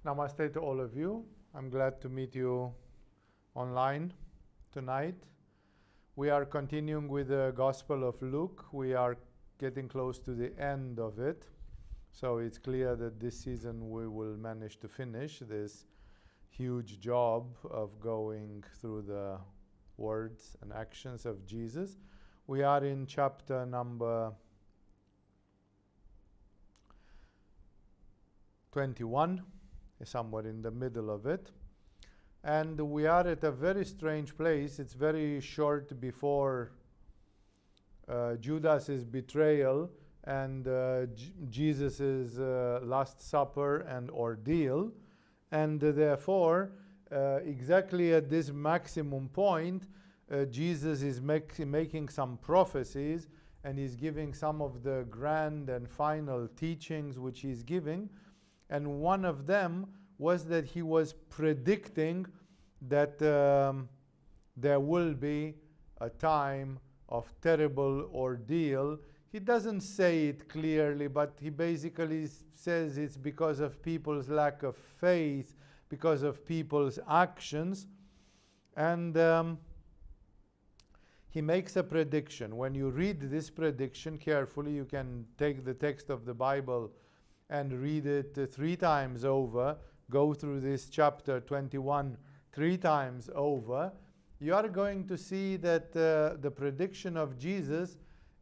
Namaste to all of you. I'm glad to meet you online tonight. We are continuing with the Gospel of Luke. We are getting close to the end of it. So it's clear that this season we will manage to finish this huge job of going through the words and actions of Jesus. We are in chapter number 21, somewhere in the middle of it. And we are at a very strange place. It's very short before Judas's betrayal and Jesus' Last Supper and ordeal. And therefore, exactly at this maximum point, Jesus is making some prophecies, and he's giving some of the grand and final teachings which he's giving. And one of them was that he was predicting that there will be a time of terrible ordeal. He doesn't say it clearly, but he basically says it's because of people's lack of faith, because of people's actions. And he makes a prediction. When you read this prediction carefully, you can take the text of the Bible and read it 3 times over, go through this chapter 21 3 times over, you are going to see that the prediction of Jesus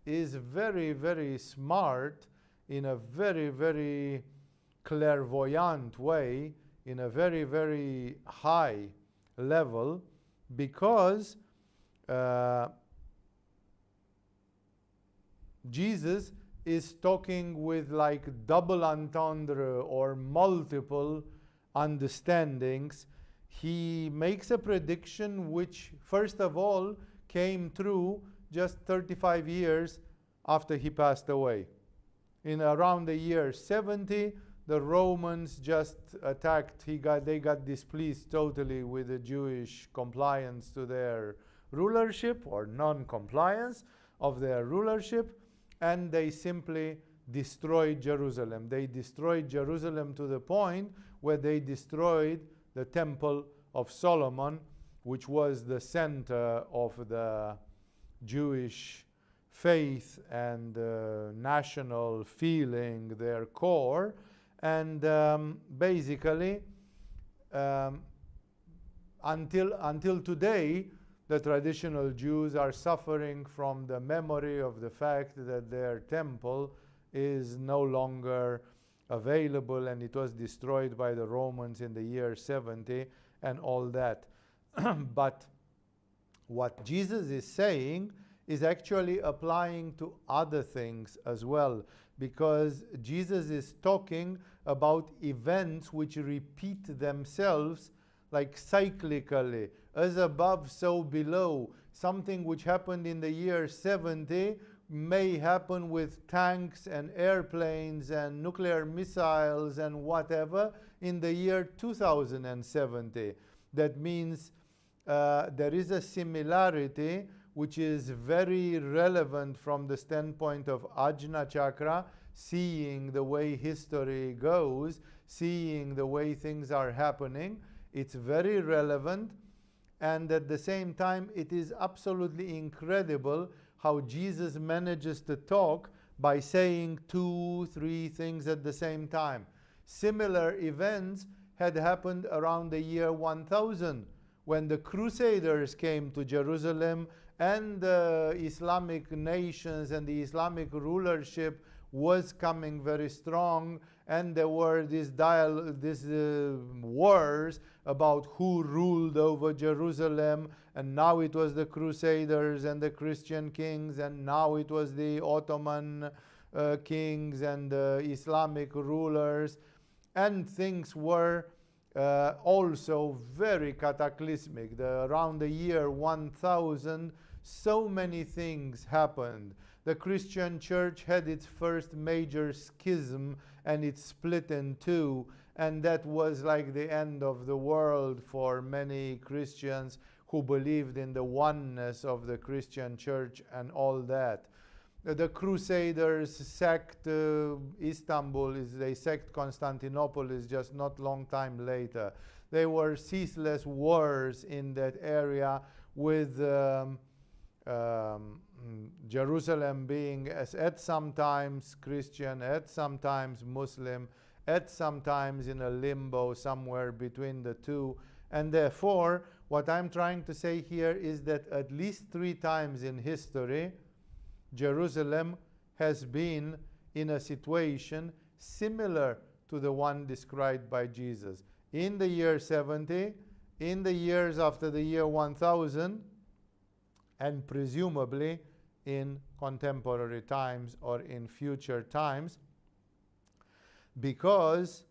is very, very smart, in a very, very clairvoyant way, in a very, very high level, because Jesus is talking with like double entendre or multiple understandings. He makes a prediction which, first of all, came true just 35 years after he passed away. In around the year 70, the Romans just attacked. They got displeased totally with the Jewish compliance to their rulership, or non-compliance of their rulership, and they simply destroyed Jerusalem. They destroyed Jerusalem to the point where they destroyed the Temple of Solomon, which was the center of the Jewish faith and national feeling, their core. And basically, until today, the traditional Jews are suffering from the memory of the fact that their temple is no longer available, and it was destroyed by the Romans in the year 70 and all that. But what Jesus is saying is actually applying to other things as well, because Jesus is talking about events which repeat themselves like cyclically, as above, so below. Something which happened in the year 70 may happen with tanks and airplanes and nuclear missiles and whatever in the year 2070. That means there is a similarity which is very relevant from the standpoint of Ajna Chakra, seeing the way history goes, seeing the way things are happening. It's very relevant, and at the same time, it is absolutely incredible how Jesus manages to talk by saying 2, 3 things at the same time. Similar events had happened around the year 1000, when the Crusaders came to Jerusalem, and the Islamic nations and the Islamic rulership was coming very strong, and there were these wars about who ruled over Jerusalem, and now it was the Crusaders and the Christian kings, and now it was the Ottoman kings and the Islamic rulers, and things were also very cataclysmic. Around the year 1000, so many things happened. The Christian church had its first major schism, and it split in 2, and that was like the end of the world for many Christians who believed in the oneness of the Christian church and all that. the Crusaders sacked Istanbul, they sacked Constantinople just not long time later. There were ceaseless wars in that area with Jerusalem being at sometimes Christian, at sometimes Muslim, at sometimes in a limbo somewhere between the two. And therefore, what I'm trying to say here is that at least 3 times in history, Jerusalem has been in a situation similar to the one described by Jesus. In the year 70, in the years after the year 1000, and presumably in contemporary times or in future times, because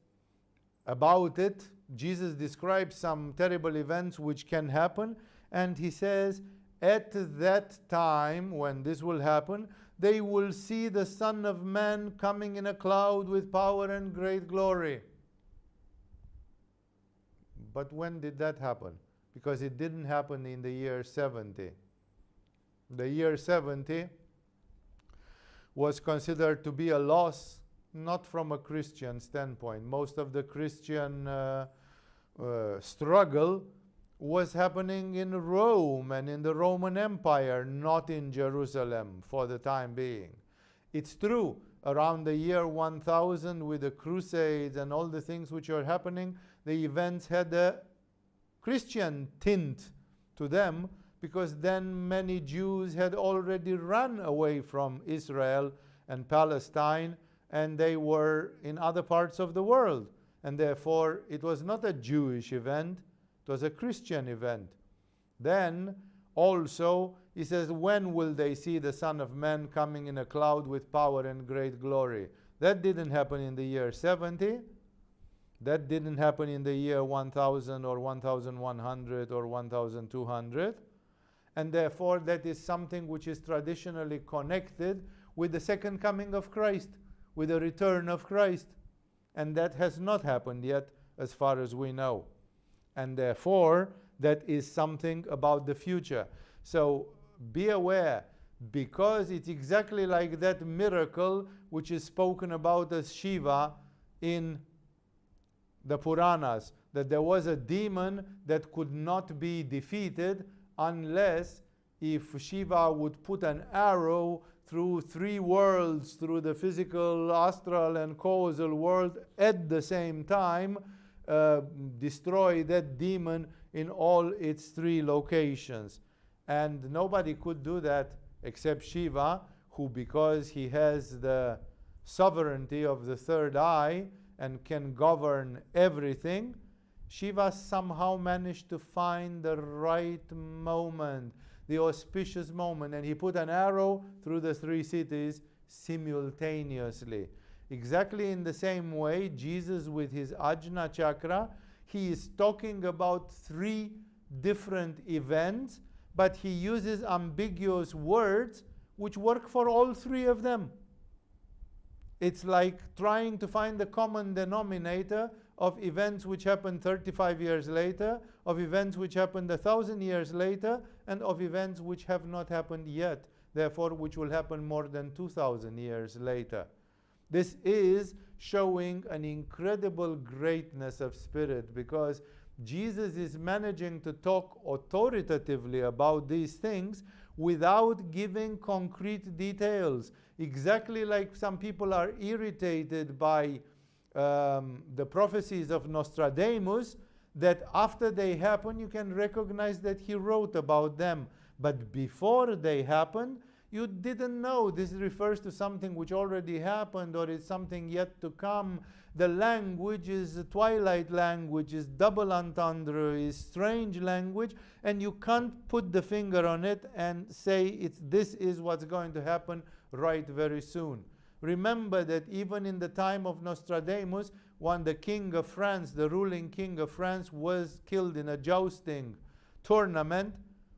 about it, Jesus describes some terrible events which can happen, and he says, at that time, when this will happen, they will see the Son of Man coming in a cloud with power and great glory. But when did that happen? Because it didn't happen in the year 70. The year 70 was considered to be a loss, not from a Christian standpoint. Most of the Christian struggle was happening in Rome and in the Roman Empire, not in Jerusalem for the time being. It's true, around the year 1000 with the Crusades and all the things which are happening, the events had a Christian tint to them, because then many Jews had already run away from Israel and Palestine, and they were in other parts of the world. And therefore, it was not a Jewish event, it was a Christian event. Then, also, he says, when will they see the Son of Man coming in a cloud with power and great glory? That didn't happen in the year 70. That didn't happen in the year 1000 or 1100 or 1200. And therefore, that is something which is traditionally connected with the second coming of Christ, with the return of Christ. And that has not happened yet, as far as we know. And therefore, that is something about the future. So be aware, because it's exactly like that miracle which is spoken about as Shiva in the Puranas, that there was a demon that could not be defeated unless if Shiva would put an arrow through 3 worlds, through the physical, astral, and causal world at the same time, destroy that demon in all its 3 locations. And nobody could do that except Shiva, who, because he has the sovereignty of the third eye and can govern everything, Shiva somehow managed to find the right moment, the auspicious moment, and he put an arrow through the 3 cities simultaneously. Exactly in the same way, Jesus with his Ajna Chakra, he is talking about 3 different events, but he uses ambiguous words which work for all 3 of them. It's like trying to find the common denominator of events which happened 35 years later, of events which happened 1,000 years later, and of events which have not happened yet, therefore which will happen more than 2,000 years later. This is showing an incredible greatness of spirit, because Jesus is managing to talk authoritatively about these things without giving concrete details. Exactly like some people are irritated by the prophecies of Nostradamus, that after they happen you can recognize that he wrote about them, but before they happen you didn't know this refers to something which already happened or is something yet to come. The language is twilight language, is double entendre, is strange language, and you can't put the finger on it and say this is what's going to happen right very soon. Remember that even in the time of Nostradamus, when the king of France, the ruling king of France, was killed in a jousting tournament,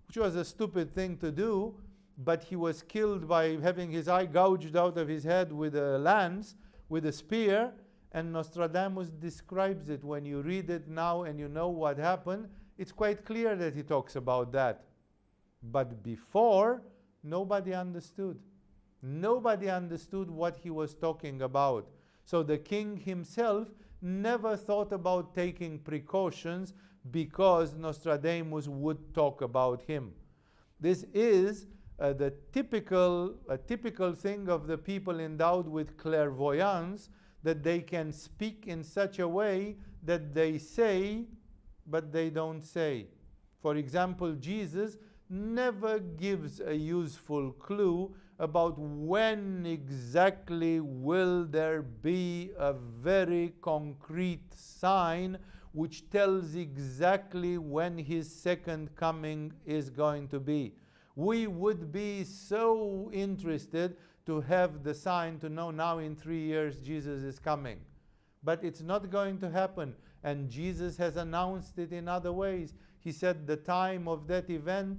which was a stupid thing to do, but he was killed by having his eye gouged out of his head with a lance, with a spear, and Nostradamus describes it. When you read it now and you know what happened, it's quite clear that he talks about that. But before, nobody understood. Nobody understood what he was talking about. So the king himself never thought about taking precautions because Nostradamus would talk about him. This is a typical thing of the people endowed with clairvoyance, that they can speak in such a way that they say, but they don't say. For example, Jesus never gives a useful clue about when exactly will there be a very concrete sign which tells exactly when his second coming is going to be. We would be so interested to have the sign to know now in 3 years Jesus is coming. But it's not going to happen. And Jesus has announced it in other ways. He said the time of that event,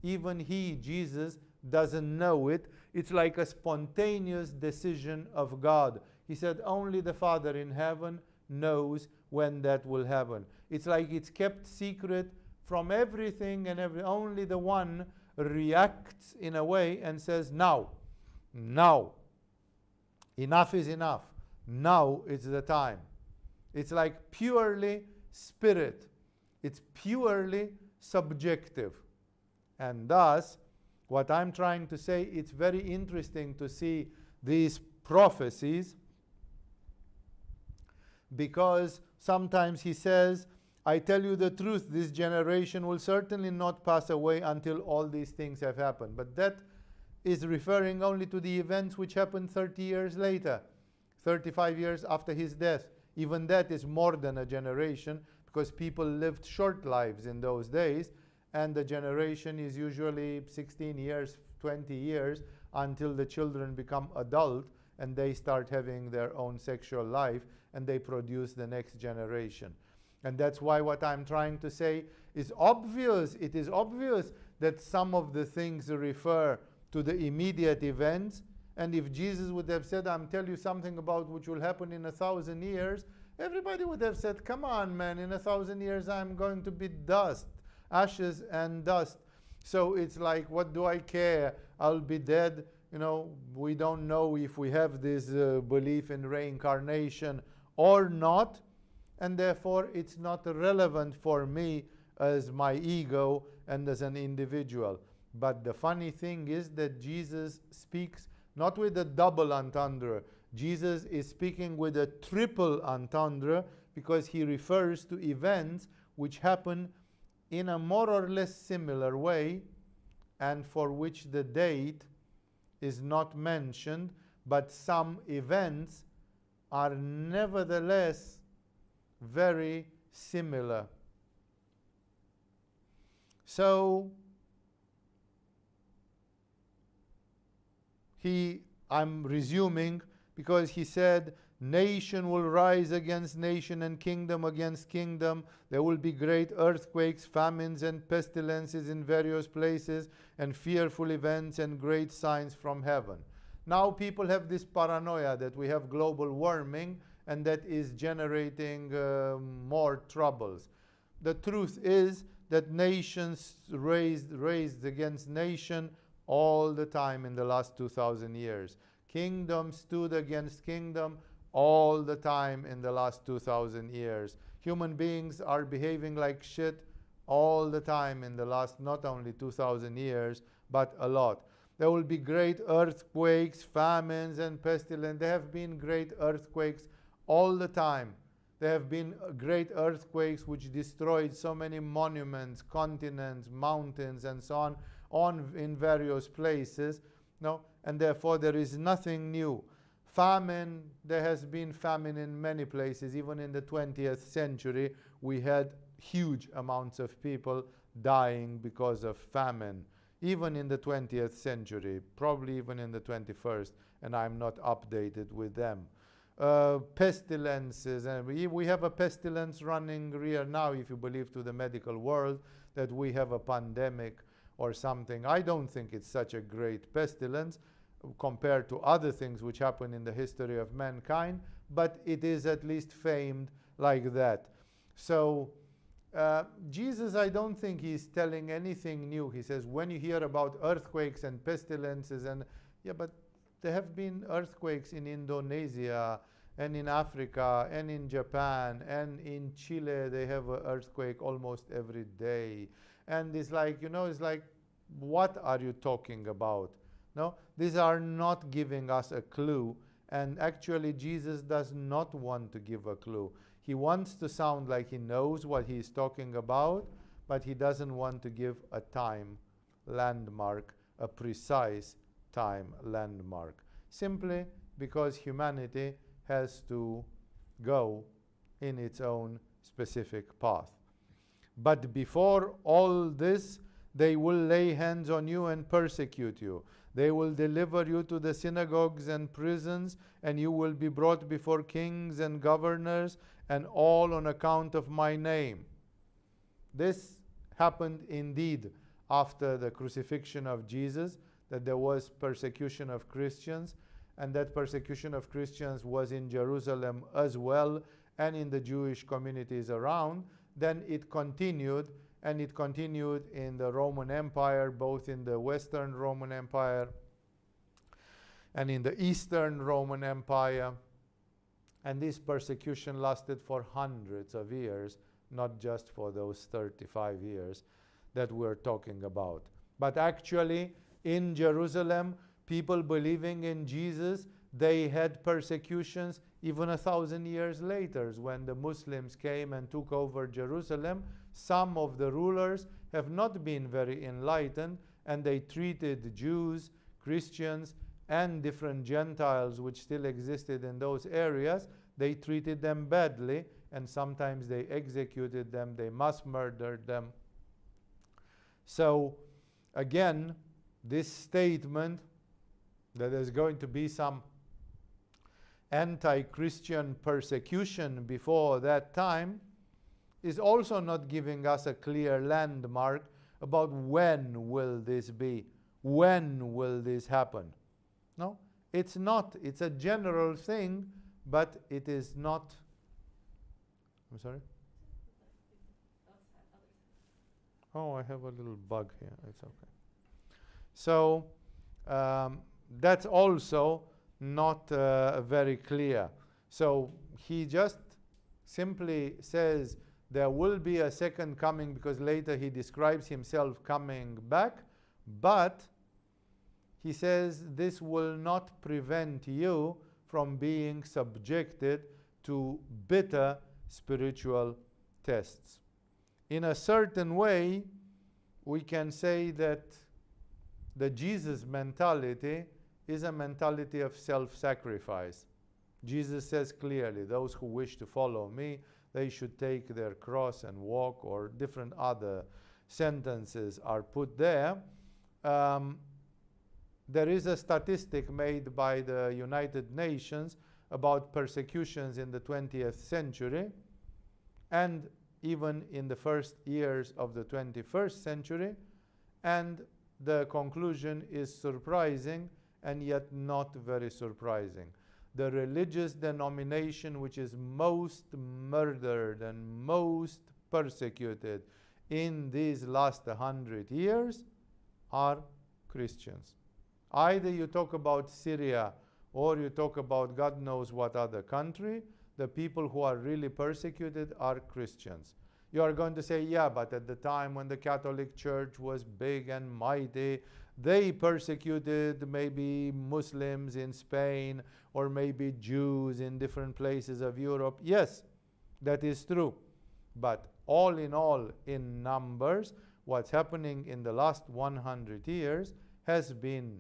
even he, Jesus, doesn't know it. It's like a spontaneous decision of God. He said only the Father in heaven knows when that will happen. It's like it's kept secret from everything and only the one reacts in a way and says, now, enough is enough. Now it's the time. It's like purely spirit. It's purely subjective. And thus, what I'm trying to say, it's very interesting to see these prophecies, because sometimes he says, I tell you the truth, this generation will certainly not pass away until all these things have happened. But that is referring only to the events which happened 30 years later, 35 years after his death. Even that is more than a generation, because people lived short lives in those days, and the generation is usually 16 years, 20 years, until the children become adult and they start having their own sexual life and they produce the next generation. And that's why what I'm trying to say is obvious. It is obvious that some of the things refer to the immediate events. And if Jesus would have said, I'm telling you something about which will happen in 1,000 years, everybody would have said, come on, man, in 1,000 years I'm going to be dust, ashes and dust. So it's like, what do I care? I'll be dead. You know, we don't know if we have this belief in reincarnation or not. And therefore, it's not relevant for me as my ego and as an individual. But the funny thing is that Jesus speaks not with a double entendre. Jesus is speaking with a triple entendre, because he refers to events which happen in a more or less similar way and for which the date is not mentioned, but some events are nevertheless very similar. So I'm resuming, because he said, nation will rise against nation and kingdom against kingdom. There will be great earthquakes, famines, and pestilences in various places, and fearful events and great signs from heaven. Now people have this paranoia that we have global warming and that is generating more troubles. The truth is that nations raised against nation all the time in the last 2,000 years. Kingdom stood against kingdom all the time in the last 2,000 years. Human beings are behaving like shit all the time in the last not only 2,000 years, but a lot. There will be great earthquakes, famines, and pestilence. There have been great earthquakes all the time. There have been great earthquakes which destroyed so many monuments, continents, mountains, and so on in various places. No? And therefore there is nothing new. Famine, there has been famine in many places. Even in the 20th century, we had huge amounts of people dying because of famine. Even in the 20th century, probably even in the 21st, and I'm not updated with them. Pestilences, and we have a pestilence running rear now, if you believe to the medical world, that we have a pandemic or something. I don't think it's such a great pestilence compared to other things which happen in the history of mankind, but it is at least famed like that. So Jesus, I don't think he's telling anything new. He says, when you hear about earthquakes and pestilences, and yeah, but there have been earthquakes in Indonesia and in Africa and in Japan and in Chile. They have an earthquake almost every day. And it's like, it's like, what are you talking about? No, these are not giving us a clue. And actually, Jesus does not want to give a clue. He wants to sound like he knows what he's talking about, but he doesn't want to give a time landmark, a precise time landmark, simply because humanity has to go in its own specific path. But before all this, they will lay hands on you and persecute you. They will deliver you to the synagogues and prisons, and you will be brought before kings and governors, and all on account of my name. This happened indeed after the crucifixion of Jesus, that there was persecution of Christians, and that persecution of Christians was in Jerusalem as well, and in the Jewish communities around. Then it continued, and it continued in the Roman Empire, both in the Western Roman Empire and in the Eastern Roman Empire. And this persecution lasted for hundreds of years, not just for those 35 years that we're talking about. But actually, in Jerusalem, people believing in Jesus, they had persecutions even 1,000 years later. When the Muslims came and took over Jerusalem, some of the rulers have not been very enlightened, and they treated Jews, Christians, and different Gentiles which still existed in those areas. They treated them badly, and sometimes they executed them, they mass murdered them. So again, this statement that there's going to be some anti-Christian persecution before that time is also not giving us a clear landmark about when will this be, when will this happen. No, it's not. It's a general thing, but it is not. I'm sorry? Oh, I have a little bug here. It's okay. So that's also not very clear. So he just simply says there will be a second coming, because later he describes himself coming back, but he says this will not prevent you from being subjected to bitter spiritual tests. In a certain way, we can say that the Jesus mentality is a mentality of self-sacrifice. Jesus says clearly, those who wish to follow me, they should take their cross and walk, or different other sentences are put there. There is a statistic made by the United Nations about persecutions in the 20th century, and even in the first years of the 21st century, and the conclusion is surprising and yet not very surprising. The religious denomination which is most murdered and most persecuted in these last 100 years are Christians. Either you talk about Syria or you talk about God knows what other country, the people who are really persecuted are Christians. You are going to say, yeah, but at the time when the Catholic Church was big and mighty, they persecuted maybe Muslims in Spain or maybe Jews in different places of Europe. Yes, that is true. But all, in numbers, what's happening in the last 100 years has been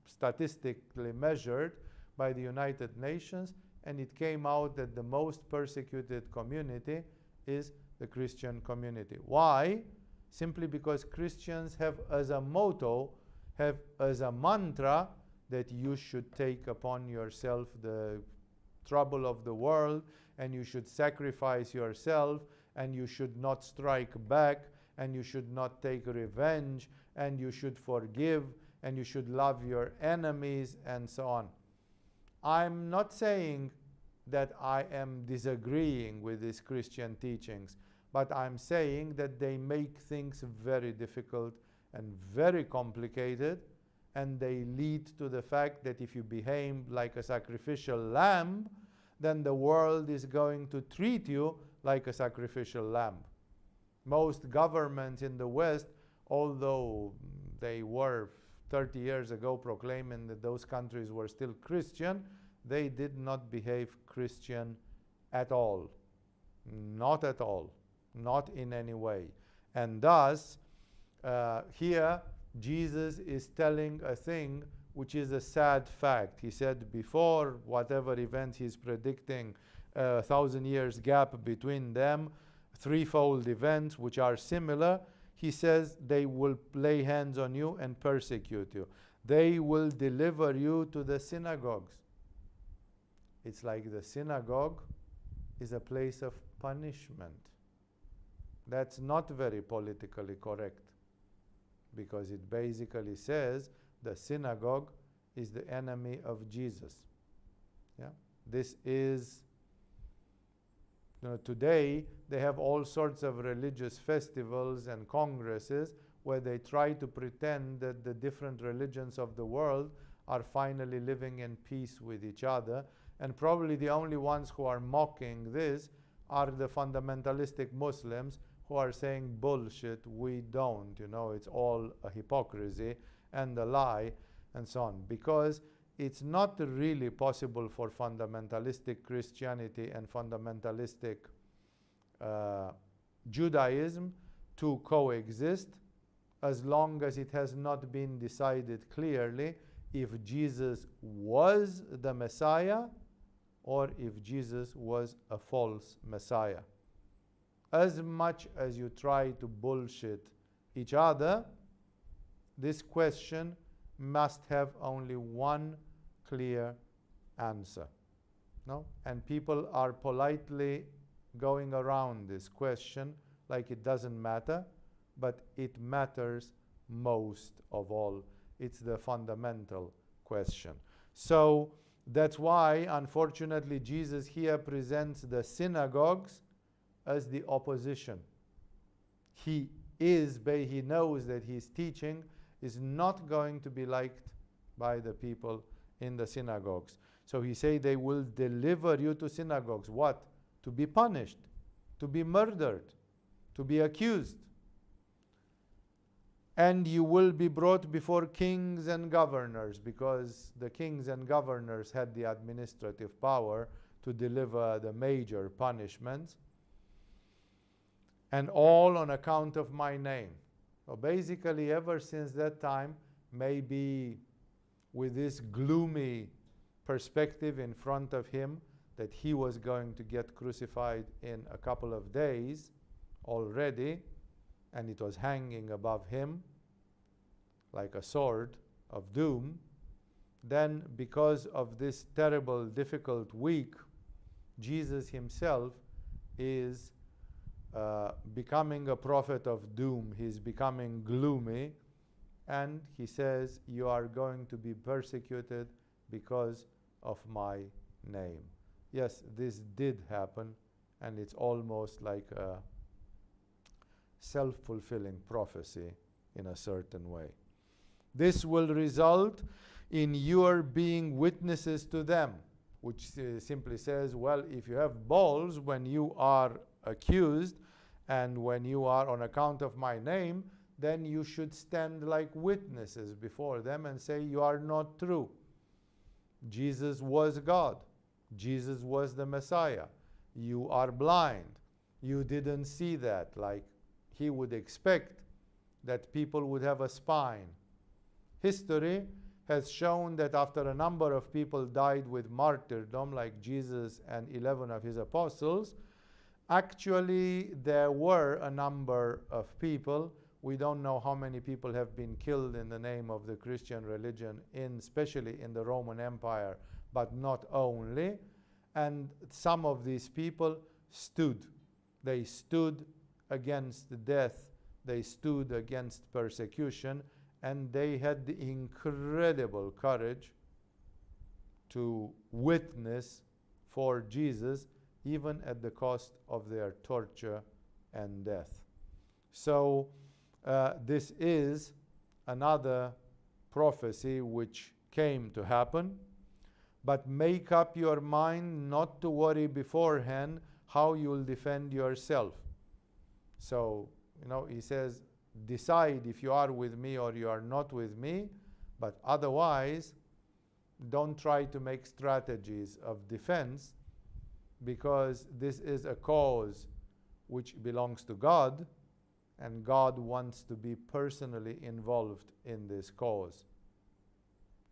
statistically measured by the United Nations, and it came out that the most persecuted community is the Christian community. Why? Simply because Christians have as a motto, have as a mantra, that you should take upon yourself the trouble of the world, and you should sacrifice yourself, and you should not strike back, and you should not take revenge, and you should forgive, and you should love your enemies, and so on. I'm not saying that I am disagreeing with these Christian teachings, but I'm saying that they make things very difficult and very complicated, and they lead to the fact that if you behave like a sacrificial lamb, then the world is going to treat you like a sacrificial lamb. Most governments in the West, although they were 30 years ago proclaiming that those countries were still Christian, they did not behave Christian at all. Not at all. Not in any way. And thus, here, Jesus is telling a thing which is a sad fact. He said before, whatever events he's predicting, 1,000 years gap between them, threefold events which are similar, he says they will lay hands on you and persecute you. They will deliver you to the synagogues. It's like the synagogue is a place of punishment. That's not very politically correct, because it basically says the synagogue is the enemy of Jesus. Yeah? This is, today they have all sorts of religious festivals and congresses where they try to pretend that the different religions of the world are finally living in peace with each other. And probably the only ones who are mocking this are the fundamentalistic Muslims who are saying, bullshit, we don't, it's all a hypocrisy and a lie, and so on. Because it's not really possible for fundamentalistic Christianity and fundamentalistic Judaism to coexist as long as it has not been decided clearly if Jesus was the Messiah or if Jesus was a false Messiah. As much as you try to bullshit each other, this question must have only one clear answer. No? And people are politely going around this question like it doesn't matter, but it matters most of all. It's the fundamental question. So that's why, unfortunately, Jesus here presents the synagogues as the opposition. He knows that his teaching is not going to be liked by the people in the synagogues. So he says they will deliver you to synagogues. What? To be punished, to be murdered, to be accused. And you will be brought before kings and governors, because the kings and governors had the administrative power to deliver the major punishments. And all on account of my name. So basically, ever since that time, maybe with this gloomy perspective in front of him that he was going to get crucified in a couple of days already, and it was hanging above him like a sword of doom, then because of this terrible, difficult week, Jesus himself is becoming a prophet of doom. He's becoming gloomy, and he says, you are going to be persecuted because of my name. Yes, this did happen, and it's almost like a self-fulfilling prophecy in a certain way. This will result in your being witnesses to them, which simply says, well, if you have balls when you are accused and when you are on account of my name, then you should stand like witnesses before them and say you are not true. Jesus was God. Jesus was the Messiah. You are blind. You didn't see that. Like he would expect that people would have a spine. History has shown that after a number of people died with martyrdom, like Jesus and 11 of his apostles, actually there were a number of people. We don't know how many people have been killed in the name of the Christian religion, especially in the Roman Empire, but not only. And some of these people stood. They stood against death. They stood against persecution. And they had the incredible courage to witness for Jesus, even at the cost of their torture and death. So this is another prophecy which came to happen, but make up your mind not to worry beforehand how you'll defend yourself. So, he says, decide if you are with me or you are not with me, but otherwise, don't try to make strategies of defense, because this is a cause which belongs to God, and God wants to be personally involved in this cause.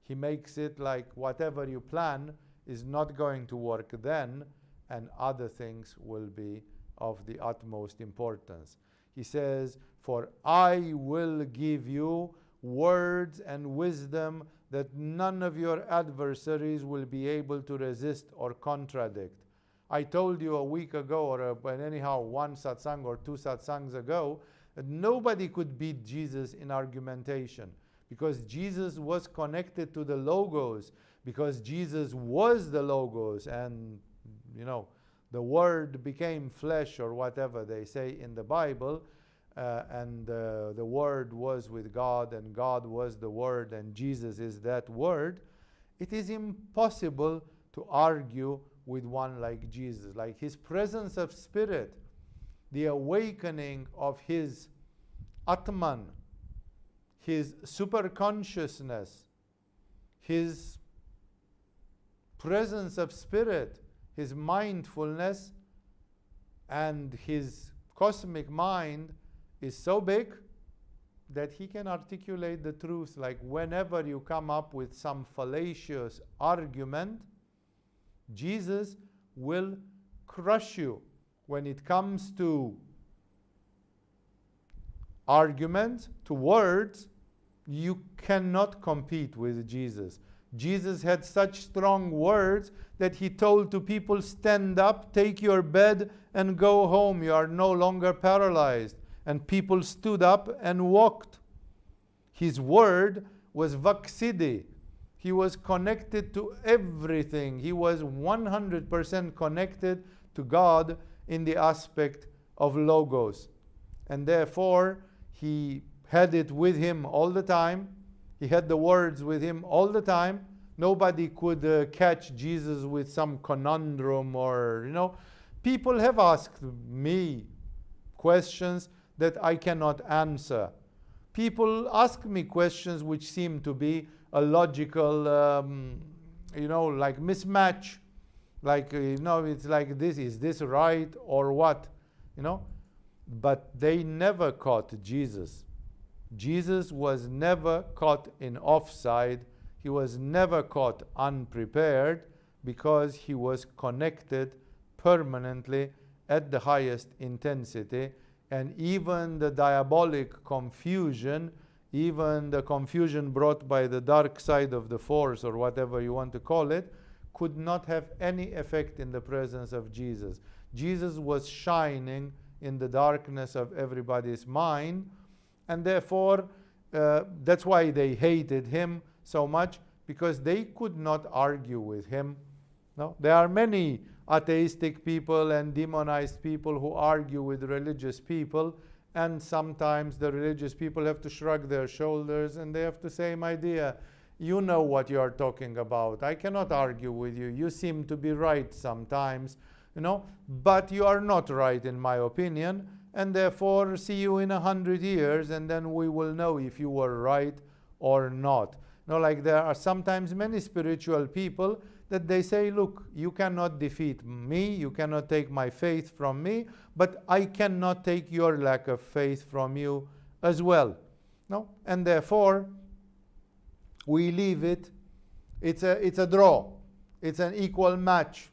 He makes it like whatever you plan is not going to work then, and other things will be of the utmost importance. He says, for I will give you words and wisdom that none of your adversaries will be able to resist or contradict. I told you a week ago, but anyhow, one satsang or two satsangs ago, that nobody could beat Jesus in argumentation, because Jesus was connected to the Logos, because Jesus was the Logos, and the Word became flesh, or whatever they say in the Bible, and the Word was with God, and God was the Word, and Jesus is that Word. It is impossible to argue with one like Jesus. Like his presence of spirit, the awakening of his Atman, his superconsciousness, his presence of spirit, his mindfulness, and his cosmic mind is so big that he can articulate the truth. Like whenever you come up with some fallacious argument, Jesus will crush you. When it comes to argument, to words, you cannot compete with Jesus. Jesus had such strong words that he told to people, stand up, take your bed, and go home. You are no longer paralyzed. And people stood up and walked. His word was vaksidi. He was connected to everything. He was 100% connected to God in the aspect of Logos. And therefore, he had it with him all the time. He had the words with him all the time. Nobody could catch Jesus with some conundrum or, People have asked me questions that I cannot answer. People ask me questions which seem to be a logical, like mismatch. Like, it's like this, is this right or what? But they never caught Jesus. Jesus was never caught in offside. He was never caught unprepared, because he was connected permanently at the highest intensity. And even the diabolic confusion, even the confusion brought by the dark side of the force, or whatever you want to call it, could not have any effect in the presence of Jesus. Jesus was shining in the darkness of everybody's mind, and therefore that's why they hated him so much, because they could not argue with him. No? There are many atheistic people and demonized people who argue with religious people, and sometimes the religious people have to shrug their shoulders and they have to say, my dear, you know what you are talking about. I cannot argue with you. You seem to be right sometimes, but you are not right in my opinion, and therefore see you in 100 years and then we will know if you were right or not. Like there are sometimes many spiritual people that they say, look, you cannot defeat me, you cannot take my faith from me, but I cannot take your lack of faith from you as well. And therefore, we leave it. It's a draw. It's an equal match.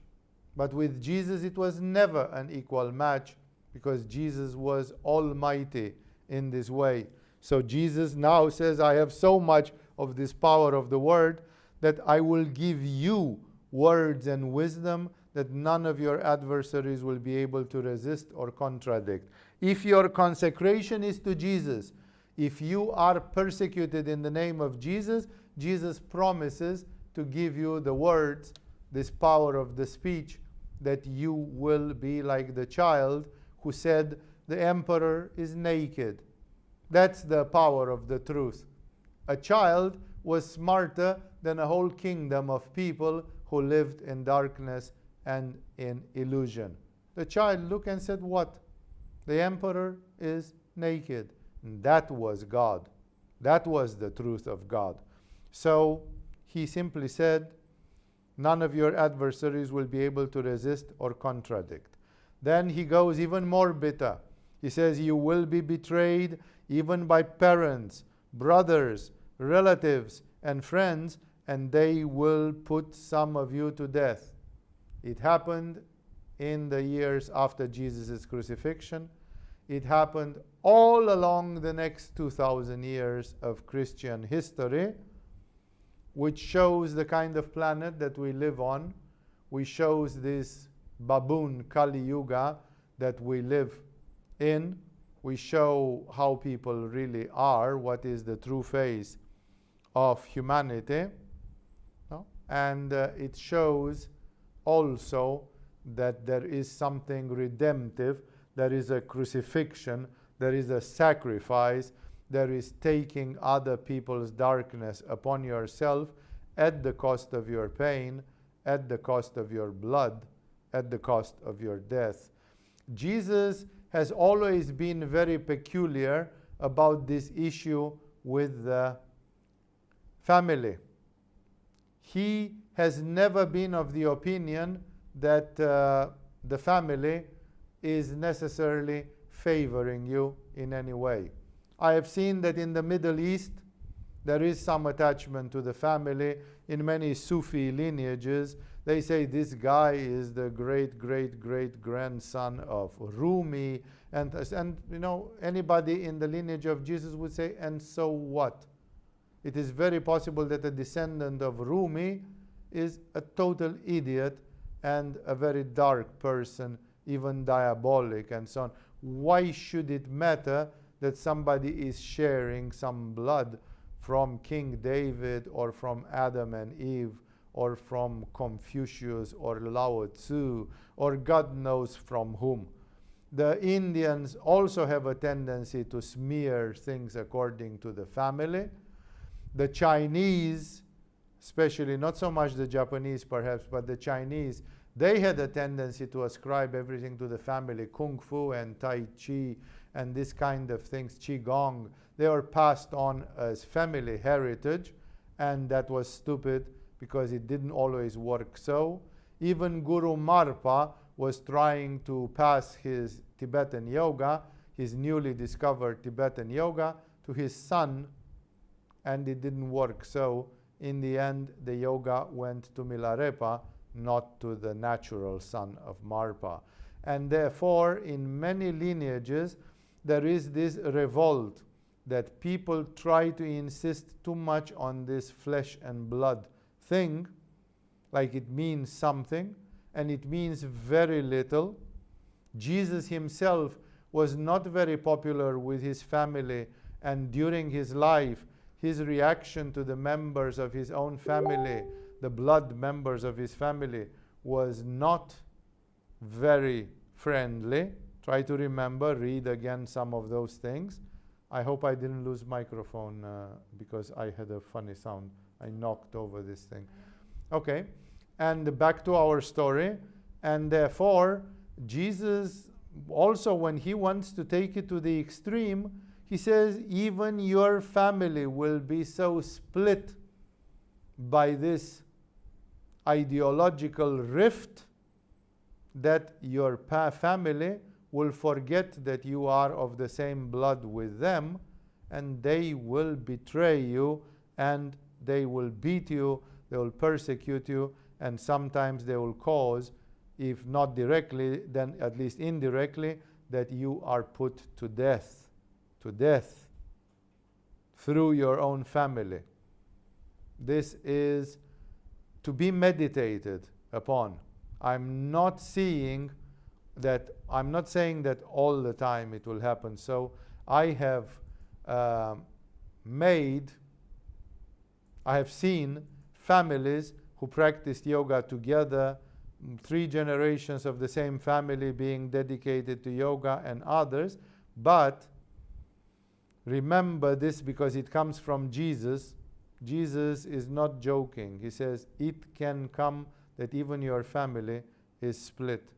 But with Jesus, it was never an equal match, because Jesus was almighty in this way. So Jesus now says, I have so much of this power of the word that I will give you words and wisdom that none of your adversaries will be able to resist or contradict. If your consecration is to Jesus, if you are persecuted in the name of Jesus, Jesus promises to give you the words, this power of the speech, that you will be like the child who said, the emperor is naked. That's the power of the truth. A child was smarter than a whole kingdom of people who lived in darkness and in illusion. The child looked and said, what? The emperor is naked. And that was God. That was the truth of God. So he simply said, none of your adversaries will be able to resist or contradict. Then he goes even more bitter. He says, you will be betrayed even by parents, brothers, relatives, and friends, and they will put some of you to death. It happened in the years after Jesus' crucifixion. It happened all along the next 2,000 years of Christian history, which shows the kind of planet that we live on, which shows this baboon Kali Yuga that we live in. We show how people really are, what is the true face of humanity. No? And it shows also that there is something redemptive, there is a crucifixion, there is a sacrifice, there is taking other people's darkness upon yourself at the cost of your pain, at the cost of your blood, at the cost of your death. Jesus has always been very peculiar about this issue with the family. He has never been of the opinion that the family is necessarily favoring you in any way. I have seen that in the Middle East there is some attachment to the family. In many Sufi lineages, they say this guy is the great-great-great-grandson of Rumi, and you know, anybody in the lineage of Jesus would say, and so what? It is very possible that a descendant of Rumi is a total idiot and a very dark person, even diabolic and so on. Why should it matter that somebody is sharing some blood from King David or from Adam and Eve or from Confucius or Lao Tzu or God knows from whom? The Indians also have a tendency to smear things according to the family. The Chinese, especially not so much the Japanese perhaps, but the Chinese, they had a tendency to ascribe everything to the family. Kung Fu and Tai Chi and this kind of things, Qigong, they were passed on as family heritage, and that was stupid because it didn't always work so. Even Guru Marpa was trying to pass his Tibetan yoga, his newly discovered Tibetan yoga, to his son, and it didn't work so. In the end, the yoga went to Milarepa, not to the natural son of Marpa. And therefore, in many lineages, there is this revolt that people try to insist too much on this flesh and blood thing, like it means something, and it means very little. Jesus himself was not very popular with his family, and during his life, his reaction to the members of his own family, the blood members of his family, was not very friendly. Try to remember, read again some of those things. I hope I didn't lose microphone because I had a funny sound. I knocked over this thing. Okay, and back to our story. And therefore, Jesus also, when he wants to take it to the extreme, he says, even your family will be so split by this ideological rift that your family will forget that you are of the same blood with them, and they will betray you, and they will beat you, they will persecute you, and sometimes they will cause, if not directly, then at least indirectly, that you are put to death through your own family. This is to be meditated upon. I'm not saying that all the time it will happen. So I have seen families who practiced yoga together, 3 generations of the same family being dedicated to yoga and others. But remember this, because it comes from Jesus. Jesus is not joking. He says, it can come that even your family is split.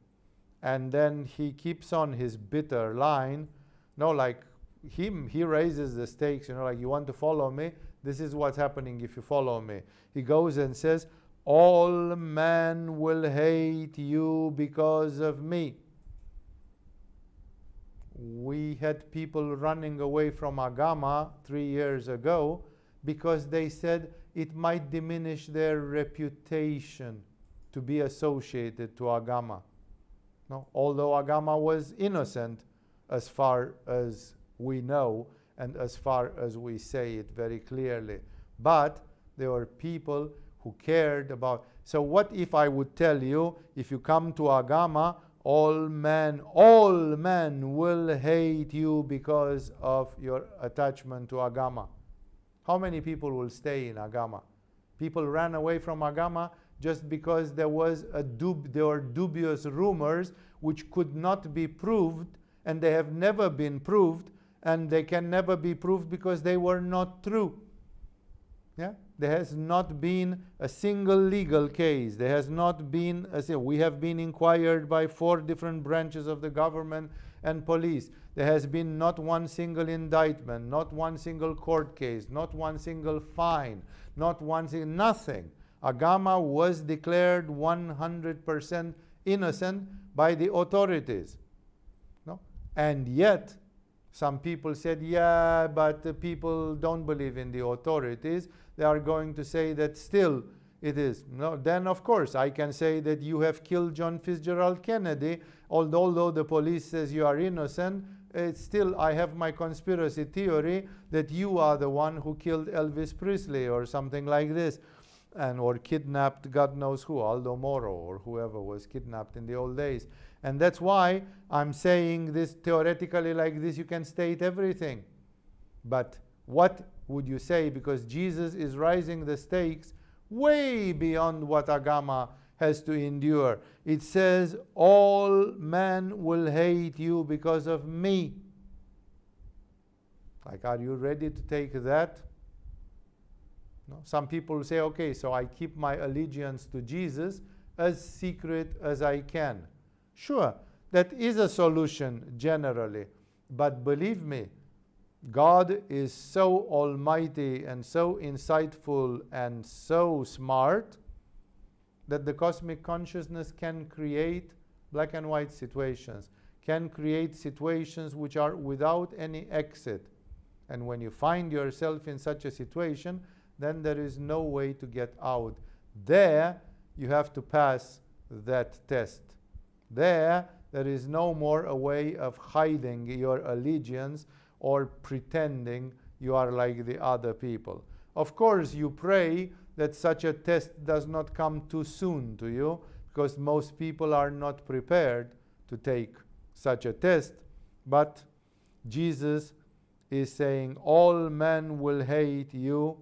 And then he keeps on his bitter line. No, like he raises the stakes, like, you want to follow me? This is what's happening if you follow me. He goes and says, all men will hate you because of me. We had people running away from Agama 3 years ago because they said it might diminish their reputation to be associated to Agama. No? Although Agama was innocent as far as we know and as far as we say it very clearly. But there were people who cared about. So what if I would tell you, if you come to Agama, all men will hate you because of your attachment to Agama? How many people will stay in Agama? People ran away from Agama just because there were dubious rumors which could not be proved, and they have never been proved, and they can never be proved because they were not true. Yeah? There has not been a single legal case. There has not been, we have been inquired by 4 different branches of the government and police. There has been not one single indictment, not one single court case, not one single fine, not one single, nothing. Agama was declared 100% innocent by the authorities. No? And yet, some people said, yeah, but the people don't believe in the authorities. They are going to say that still it is. No, then of course I can say that you have killed John Fitzgerald Kennedy, although the police says you are innocent. It's still, I have my conspiracy theory that you are the one who killed Elvis Presley or something like this, or kidnapped God knows who, Aldo Moro or whoever was kidnapped in the old days. And that's why I'm saying this theoretically like this. You can state everything. But what would you say? Because Jesus is raising the stakes way beyond what Agama has to endure. It says, all men will hate you because of me. Like, are you ready to take that? No? Some people say, okay, so I keep my allegiance to Jesus as secret as I can. Sure, that is a solution generally. But believe me, God is so almighty and so insightful and so smart that the cosmic consciousness can create black and white situations, can create situations which are without any exit. And when you find yourself in such a situation, then there is no way to get out. There, you have to pass that test. There is no more a way of hiding your allegiance or pretending you are like the other people. Of course, you pray that such a test does not come too soon to you, because most people are not prepared to take such a test. But Jesus is saying, all men will hate you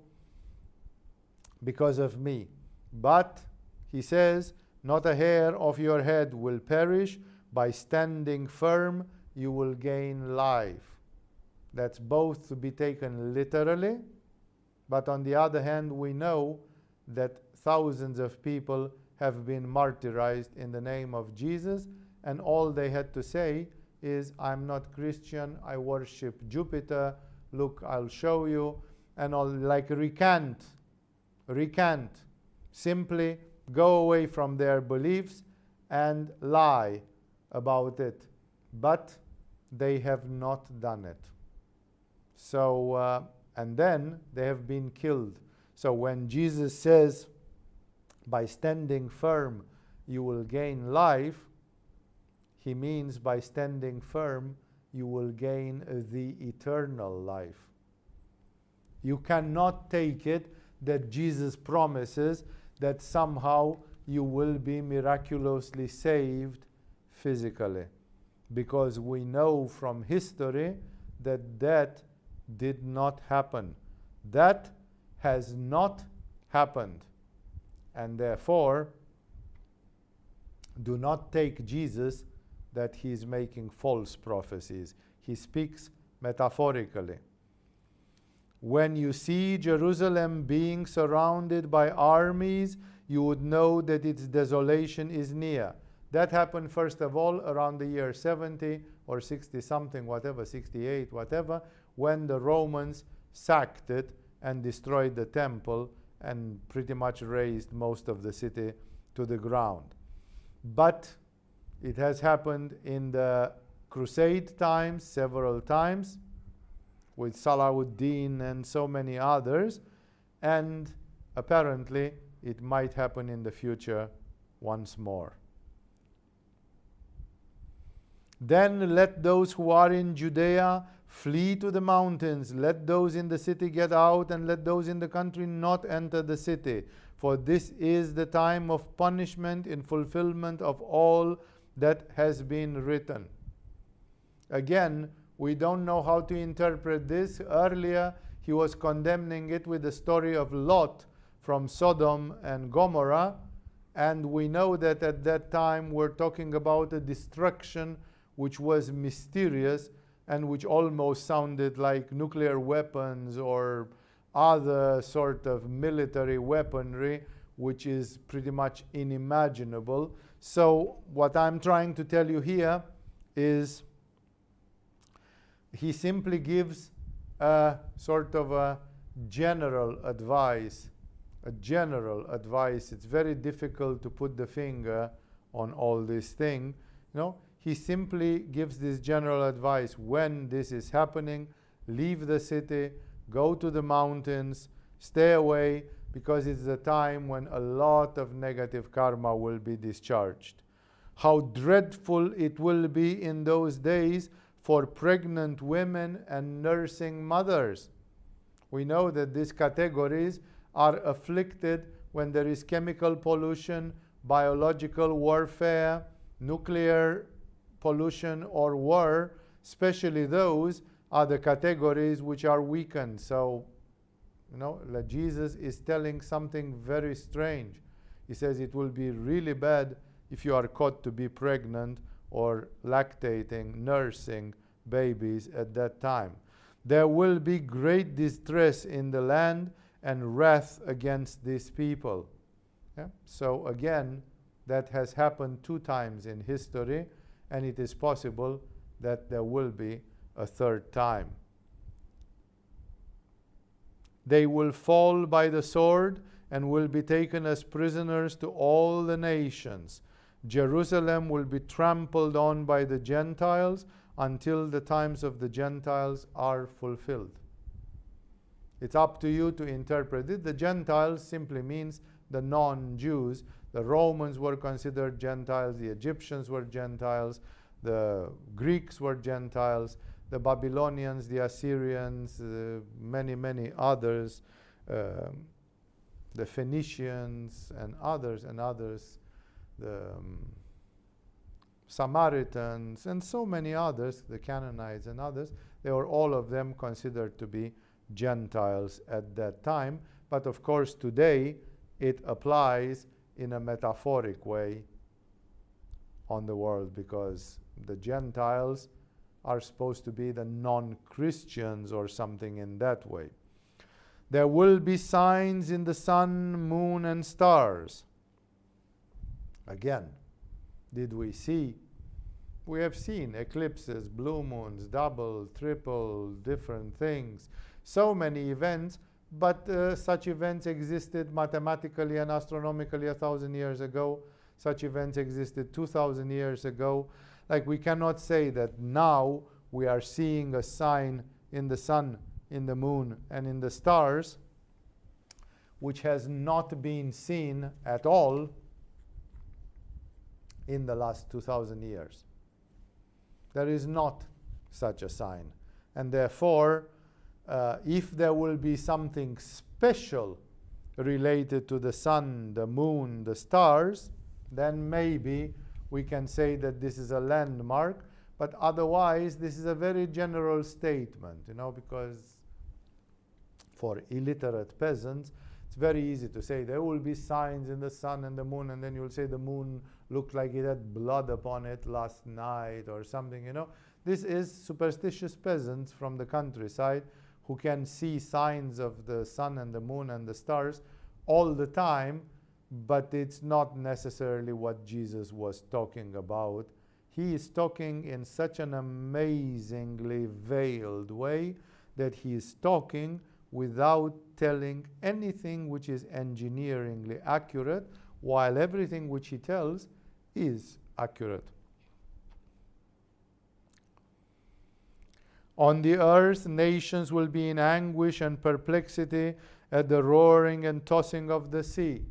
because of me. But, he says, not a hair of your head will perish. By standing firm, you will gain life. That's both to be taken literally, but on the other hand, we know that thousands of people have been martyrized in the name of Jesus, and all they had to say is, I'm not Christian, I worship Jupiter, look, I'll show you, and all, like, recant, simply go away from their beliefs and lie about it. But they have not done it. So, and then they have been killed. So when Jesus says, by standing firm, you will gain life, he means by standing firm, you will gain the eternal life. You cannot take it that Jesus promises that somehow you will be miraculously saved physically. Because we know from history that that did not happen. That has not happened. And therefore, do not take Jesus that he is making false prophecies. He speaks metaphorically. When you see Jerusalem being surrounded by armies, you would know that its desolation is near. That happened first of all around the year 70 or 60 something, whatever, 68, whatever, when the Romans sacked it and destroyed the temple and pretty much razed most of the city to the ground. But it has happened in the Crusade times several times with Salahuddin and so many others, and apparently it might happen in the future once more. Then let those who are in Judea flee to the mountains. Let those in the city get out, and let those in the country not enter the city. For this is the time of punishment in fulfillment of all that has been written. Again, we don't know how to interpret this. Earlier, he was condemning it with the story of Lot from Sodom and Gomorrah. And we know that at that time we're talking about a destruction which was mysterious and which almost sounded like nuclear weapons or other sort of military weaponry, which is pretty much unimaginable. So what I'm trying to tell you here is he simply gives a sort of a general advice. A general advice. It's very difficult to put the finger on all this thing. He simply gives this general advice. When this is happening, leave the city, go to the mountains, stay away, because it's the time when a lot of negative karma will be discharged. How dreadful it will be in those days for pregnant women and nursing mothers. We know that these categories are afflicted when there is chemical pollution, biological warfare, nuclear pollution or war. Especially those are the categories which are weakened. So, Jesus is telling something very strange. He says it will be really bad if you are caught to be pregnant or lactating, nursing babies at that time. There will be great distress in the land and wrath against these people. So again, that has happened 2 times in history, and it is possible that there will be a 3rd time. They will fall by the sword and will be taken as prisoners to all the nations. Jerusalem will be trampled on by the Gentiles until the times of the Gentiles are fulfilled. It's up to you to interpret it. The Gentiles simply means the non-Jews. The Romans were considered Gentiles, the Egyptians were Gentiles, the Greeks were Gentiles, the Babylonians, the Assyrians, many, many others, the Phoenicians and others, the Samaritans and so many others, the Canaanites and others. They were all of them considered to be Gentiles at that time. But of course today it applies in a metaphoric way on the world, because the Gentiles are supposed to be the non-Christians or something in that way. There will be signs in the sun, moon, and stars. Again, did we see? We have seen eclipses, blue moons, double, triple, different things. So many events, but such events existed mathematically and astronomically 1,000 years ago. Such events existed 2,000 years ago. Like, we cannot say that now we are seeing a sign in the sun, in the moon, and in the stars, which has not been seen at all in the last 2,000 years. There is not such a sign. And therefore, if there will be something special related to the sun, the moon, the stars, then maybe we can say that this is a landmark. But otherwise, this is a very general statement, because for illiterate peasants, it's very easy to say there will be signs in the sun and the moon, and then you'll say the moon looked like it had blood upon it last night or something, This is superstitious peasants from the countryside who can see signs of the sun and the moon and the stars all the time, but it's not necessarily what Jesus was talking about. He is talking in such an amazingly veiled way that he is talking without telling anything which is engineeringly accurate, while everything which he tells is accurate. On the earth, nations will be in anguish and perplexity at the roaring and tossing of the sea.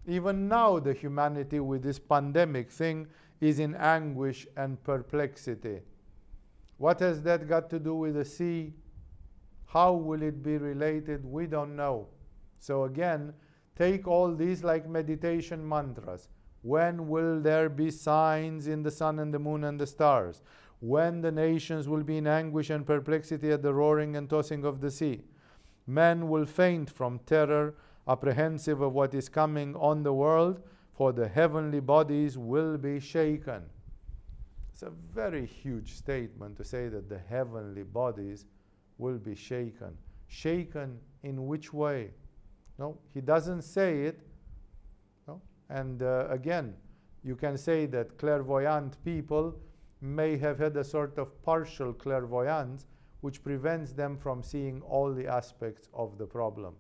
Even now, the humanity with this pandemic thing is in anguish and perplexity. What has that got to do with the sea? How will it be related? We don't know. So again, take all these like meditation mantras. When will there be signs in the sun and the moon and the stars? When the nations will be in anguish and perplexity at the roaring and tossing of the sea. Men will faint from terror, apprehensive of what is coming on the world, for the heavenly bodies will be shaken. It's a very huge statement to say that the heavenly bodies will be shaken. Shaken in which way? No, he doesn't say it. No? And again, you can say that clairvoyant people may have had a sort of partial clairvoyance, which prevents them from seeing all the aspects of the problem.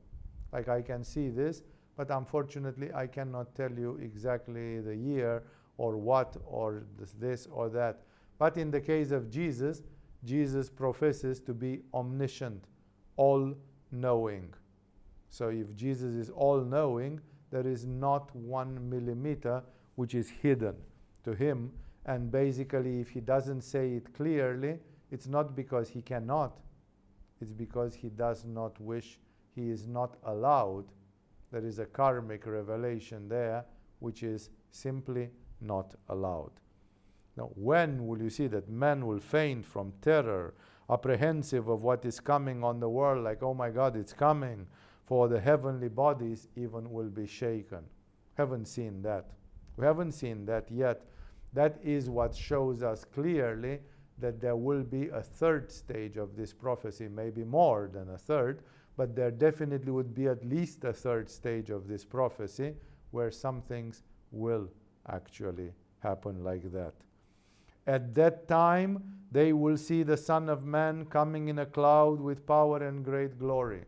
Like, I can see this, but unfortunately I cannot tell you exactly the year or what or this or that. But in the case of Jesus, Jesus professes to be omniscient, all-knowing. So if Jesus is all-knowing, there is not 1 millimeter which is hidden to him. And basically, if he doesn't say it clearly, it's not because he cannot. It's because he does not wish, he is not allowed. There is a karmic revelation there, which is simply not allowed. Now, when will you see that men will faint from terror, apprehensive of what is coming on the world, like, oh my God, it's coming, for the heavenly bodies even will be shaken. Haven't seen that. We haven't seen that yet. That is what shows us clearly that there will be a third stage of this prophecy, maybe more than a third, but there definitely would be at least a third stage of this prophecy where some things will actually happen like that. At that time, they will see the Son of Man coming in a cloud with power and great glory.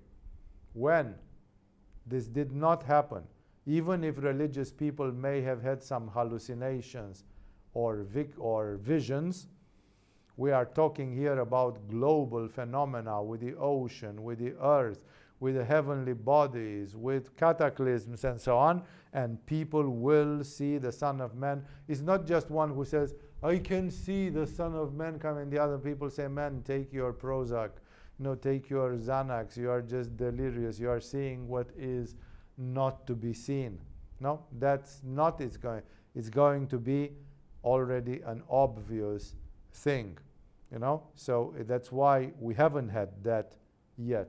When? This did not happen. Even if religious people may have had some hallucinations or visions, we are talking here about global phenomena with the ocean, with the earth, with the heavenly bodies, with cataclysms and so on, and people will see the Son of Man. It's not just one who says, I can see the Son of Man coming. The other people say, man, take your Prozac, take your Xanax, you are just delirious, you are seeing what is not to be seen. No, that's not it's going to be already an obvious thing, so that's why we haven't had that yet.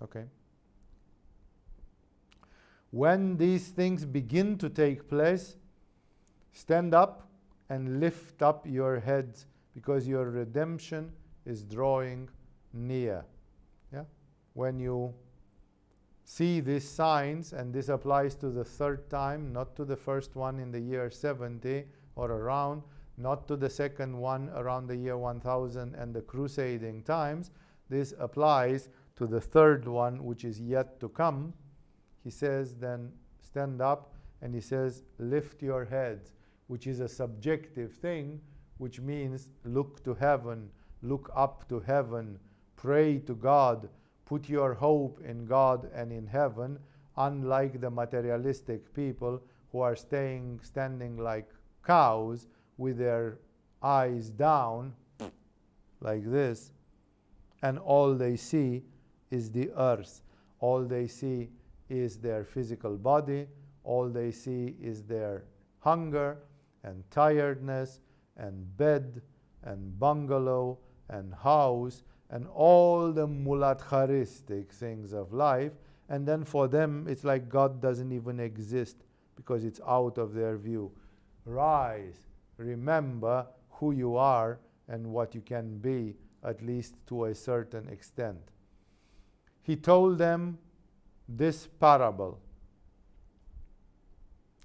Okay. When these things begin to take place, stand up and lift up your heads, because your redemption is drawing near. Yeah? When you see these signs, and this applies to the third time, not to the first one in the year 70 or around, not to the second one around the year 1000 and the crusading times, this applies to the third one, which is yet to come. He says, then stand up, and he says, lift your heads, which is a subjective thing, which means look to heaven, look up to heaven, pray to God, put your hope in God and in heaven, unlike the materialistic people who are standing like cows with their eyes down, like this, and all they see is the earth. All they see is their physical body. All they see is their hunger and tiredness and bed and bungalow and house and all the muladharistic things of life. And then for them, it's like God doesn't even exist because it's out of their view. Rise, remember who you are, and what you can be, at least to a certain extent. He told them this parable.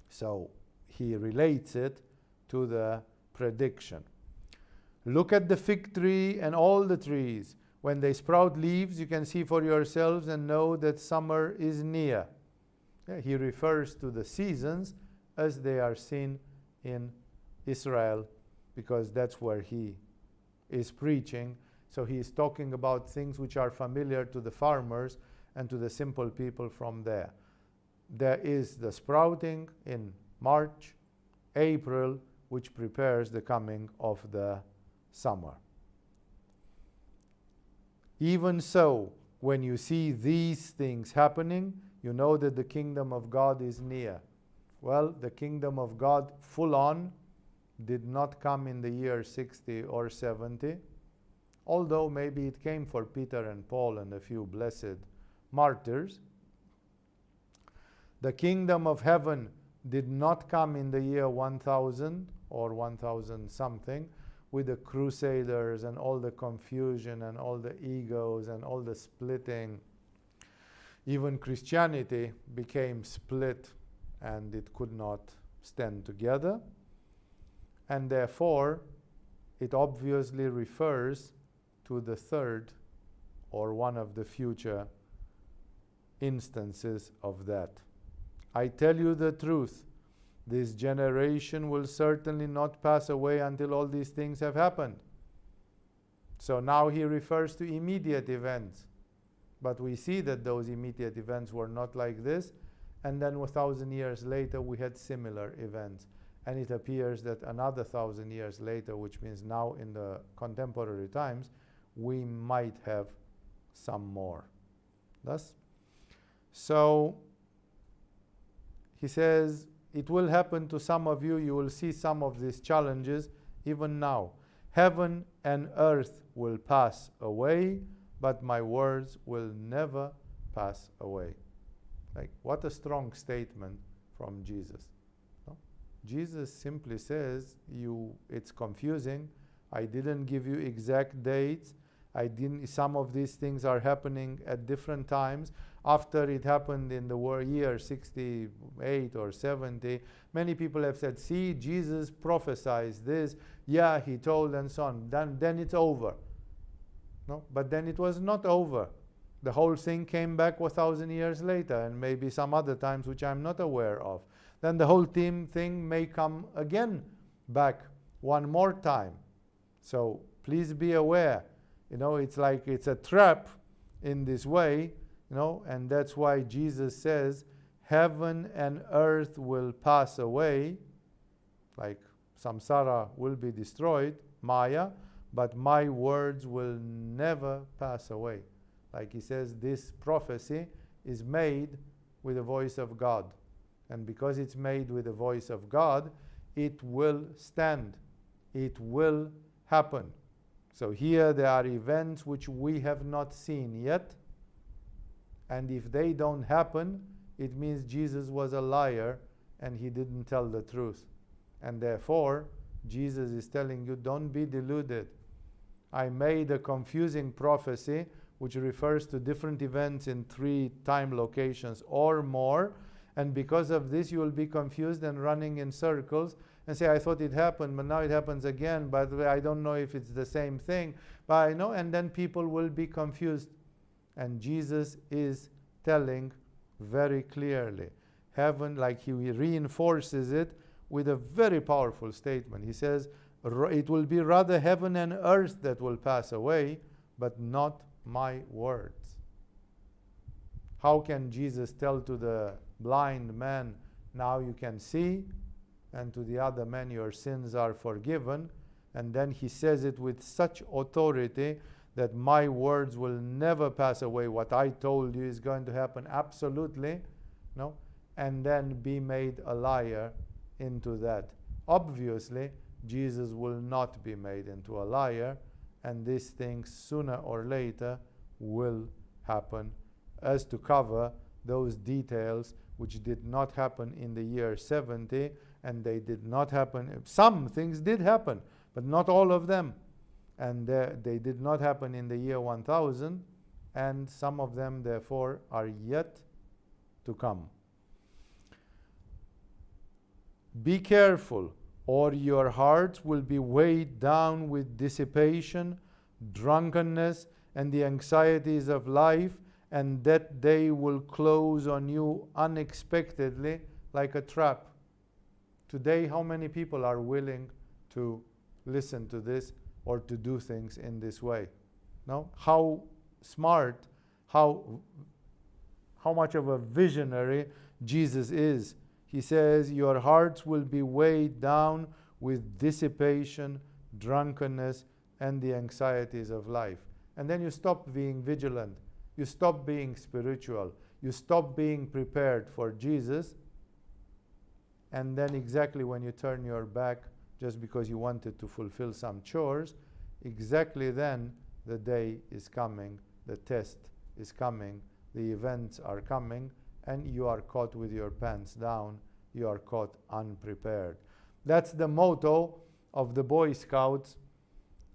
So he relates it to the prediction. Look at the fig tree and all the trees. When they sprout leaves, you can see for yourselves and know that summer is near. He refers to the seasons as they are seen in Israel, because that's where he is preaching. So he is talking about things which are familiar to the farmers and to the simple people from there. There is the sprouting in March, April, which prepares the coming of the summer. Even so, when you see these things happening, you know that the kingdom of God is near. Well, the kingdom of God full on did not come in the year 60 or 70, although maybe it came for Peter and Paul and a few blessed martyrs. The kingdom of heaven did not come in the year 1000 or 1000 something, with the crusaders and all the confusion and all the egos and all the splitting. Even Christianity became split and it could not stand together. And therefore, it obviously refers to the third or one of the future instances of that. I tell you the truth, this generation will certainly not pass away until all these things have happened. So now he refers to immediate events. But we see that those immediate events were not like this. And then 1,000 years later, we had similar events. And it appears that another 1,000 years later, which means now in the contemporary times, we might have some more. Thus, so he says, it will happen to some of you. You will see some of these challenges even now. Heaven and earth will pass away, but my words will never pass away. Like, what a strong statement from Jesus. No? Jesus simply says, it's confusing. I didn't give you exact dates. Some of these things are happening at different times. After it happened in the year 68 or 70, many people have said, see, Jesus prophesied this. Yeah, he told and so on. Then it's over. No, but then it was not over. The whole thing came back 1,000 years later, and maybe some other times which I'm not aware of. Then the whole thing may come again back one more time. So please be aware. It's like it's a trap in this way, and that's why Jesus says, heaven and earth will pass away, like samsara will be destroyed, Maya, but my words will never pass away. Like he says, this prophecy is made with the voice of God. And because it's made with the voice of God, it will stand. It will happen. So here there are events which we have not seen yet. And if they don't happen, it means Jesus was a liar and he didn't tell the truth. And therefore, Jesus is telling you, don't be deluded. I made a confusing prophecy which refers to different events in 3 time locations or more. And because of this, you will be confused and running in circles and say, I thought it happened, but now it happens again. By the way, I don't know if it's the same thing. But I know, and then people will be confused. And Jesus is telling very clearly. Heaven, like he reinforces it with a very powerful statement. He says, it will be rather heaven and earth that will pass away, but not my words. How can Jesus tell to the blind man, now you can see, and to the other man, your sins are forgiven? And then he says it with such authority that my words will never pass away. What I told you is going to happen absolutely, no? And then be made a liar into that. Obviously, Jesus will not be made into a liar, and these things sooner or later will happen, as to cover those details which did not happen in the year 70, and they did not happen. Some things did happen, but not all of them. and they did not happen in the year 1000, and some of them therefore are yet to come. Be careful, or your hearts will be weighed down with dissipation, drunkenness, and the anxieties of life, and that day will close on you unexpectedly like a trap. Today, how many people are willing to listen to this or to do things in this way? No? How smart, how much of a visionary Jesus is. He says, your hearts will be weighed down with dissipation, drunkenness, and the anxieties of life. And then you stop being vigilant. You stop being spiritual. You stop being prepared for Jesus. And then exactly when you turn your back just because you wanted to fulfill some chores, exactly then the day is coming, the test is coming, the events are coming, and you are caught with your pants down. You are caught unprepared. That's the motto of the Boy Scouts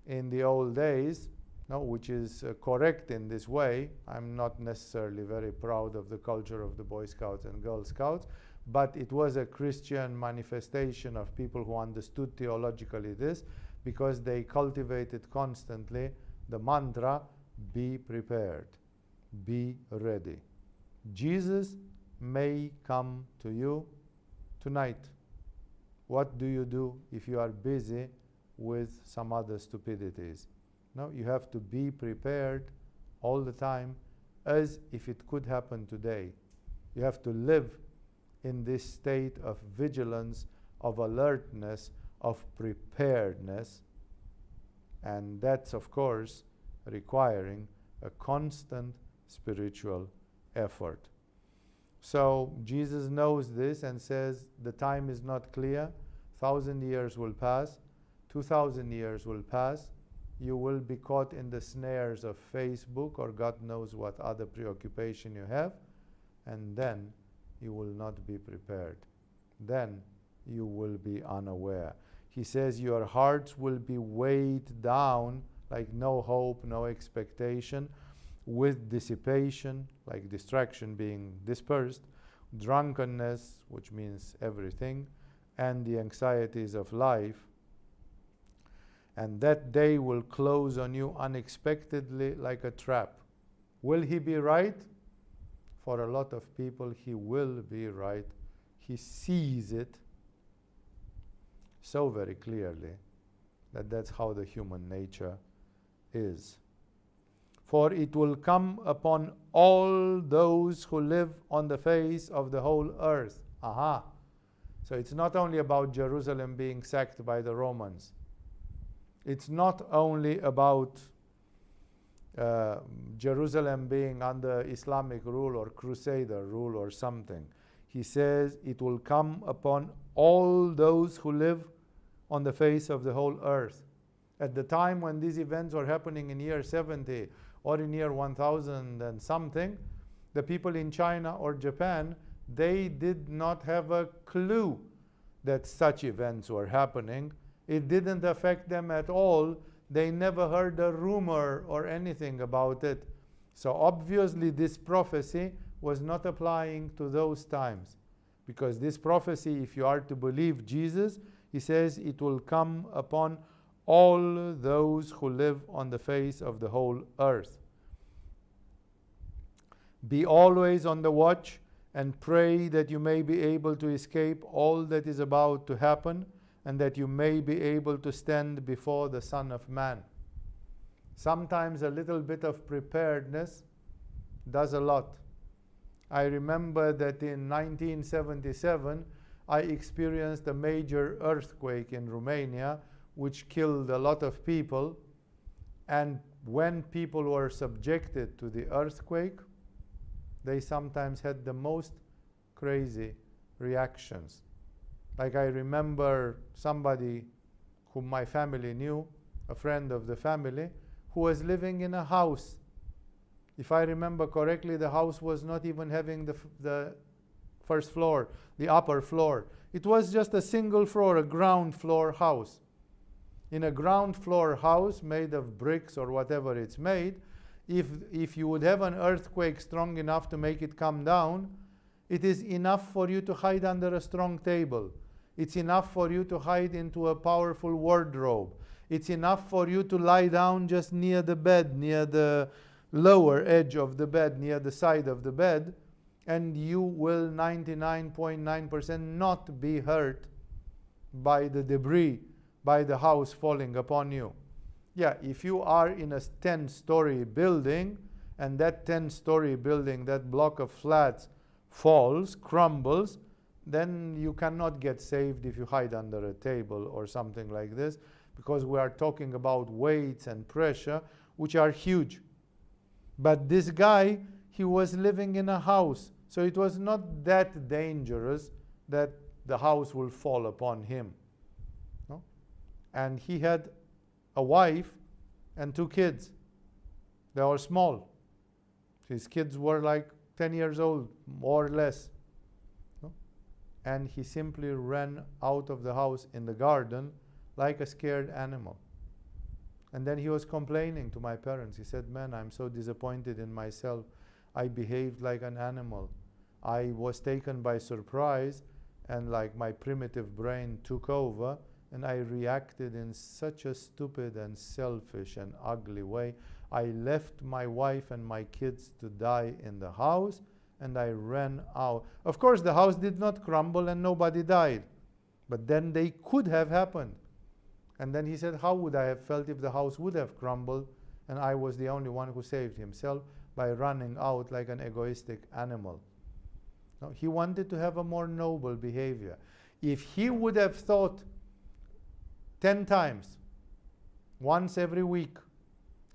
in the old days, no, which is correct in this way. I'm not necessarily very proud of the culture of the Boy Scouts and Girl Scouts, but it was a Christian manifestation of people who understood theologically this, because they cultivated constantly the mantra, be prepared, be ready. Jesus may come to you tonight. What do you do if you are busy with some other stupidities? No, you have to be prepared all the time as if it could happen today. You have to live in this state of vigilance, of alertness, of preparedness, and that's of course requiring a constant spiritual effort. So Jesus knows this and says the time is not clear. 1,000 years will pass, 2,000 years will pass. You will be caught in the snares of Facebook or God knows what other preoccupation you have, and then you will not be prepared. Then you will be unaware. He says your hearts will be weighed down like no hope, no expectation, with dissipation, like distraction being dispersed, drunkenness, which means everything, and the anxieties of life. And that day will close on you unexpectedly like a trap. Will he be right? For a lot of people, he will be right. He sees it so very clearly that that's how the human nature is. For it will come upon all those who live on the face of the whole earth. Aha! So it's not only about Jerusalem being sacked by the Romans. It's not only about Jerusalem being under Islamic rule or Crusader rule or something. He says it will come upon all those who live on the face of the whole earth. At the time when these events were happening in year 70 or in year 1000 and something, the people in China or Japan, they did not have a clue that such events were happening. It didn't affect them at all. They never heard a rumor or anything about it. So obviously this prophecy was not applying to those times, because this prophecy, if you are to believe Jesus, he says it will come upon all those who live on the face of the whole earth. Be always on the watch and pray that you may be able to escape all that is about to happen, and that you may be able to stand before the Son of Man. Sometimes a little bit of preparedness does a lot. I remember that in 1977, I experienced a major earthquake in Romania, which killed a lot of people. And when people were subjected to the earthquake, they sometimes had the most crazy reactions. Like I remember somebody whom my family knew, a friend of the family, who was living in a house. If I remember correctly, the house was not even having the first floor, the upper floor. It was just a single floor, a ground floor house. In a ground floor house made of bricks or whatever it's made, if you would have an earthquake strong enough to make it come down, it is enough for you to hide under a strong table. It's enough for you to hide into a powerful wardrobe. It's enough for you to lie down just near the bed, near the lower edge of the bed, near the side of the bed, and you will 99.9% not be hurt by the debris, by the house falling upon you. Yeah, if you are in a 10-story building, and that 10-story building, that block of flats falls, crumbles, then you cannot get saved if you hide under a table or something like this, because we are talking about weights and pressure, which are huge. But this guy, he was living in a house, so it was not that dangerous that the house will fall upon him. No? And he had a wife and 2 kids. They were small. His kids were like 10 years old, more or less. No? And he simply ran out of the house in the garden like a scared animal. And then he was complaining to my parents. He said, "Man, I'm so disappointed in myself. I behaved like an animal. I was taken by surprise, and like my primitive brain took over, and I reacted in such a stupid and selfish and ugly way. I left my wife and my kids to die in the house, and I ran out." Of course, the house did not crumble and nobody died, but then they could have happened. And then he said, how would I have felt if the house would have crumbled and I was the only one who saved himself by running out like an egoistic animal? No, he wanted to have a more noble behavior. If he would have thought 10 times, once every week,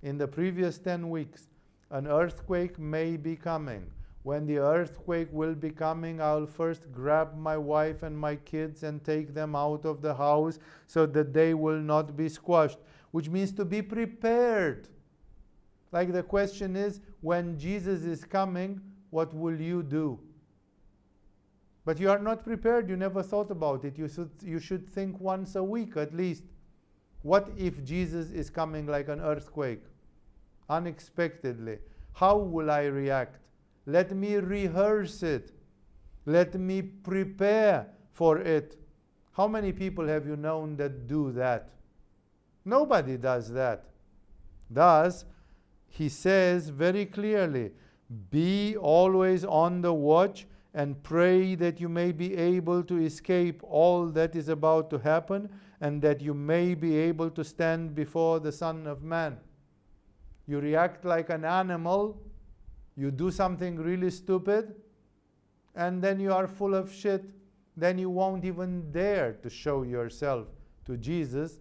in the previous 10 weeks, an earthquake may be coming. When the earthquake will be coming, I'll first grab my wife and my kids and take them out of the house so that they will not be squashed, which means to be prepared. Like the question is, when Jesus is coming, what will you do? But you are not prepared. You never thought about it. You should think once a week at least. What if Jesus is coming like an earthquake, unexpectedly? How will I react? Let me rehearse it. Let me prepare for it. How many people have you known that do that? Nobody does that. Thus, he says very clearly, be always on the watch and pray that you may be able to escape all that is about to happen, and that you may be able to stand before the Son of Man. You react like an animal, you do something really stupid, and then you are full of shit. Then you won't even dare to show yourself to Jesus,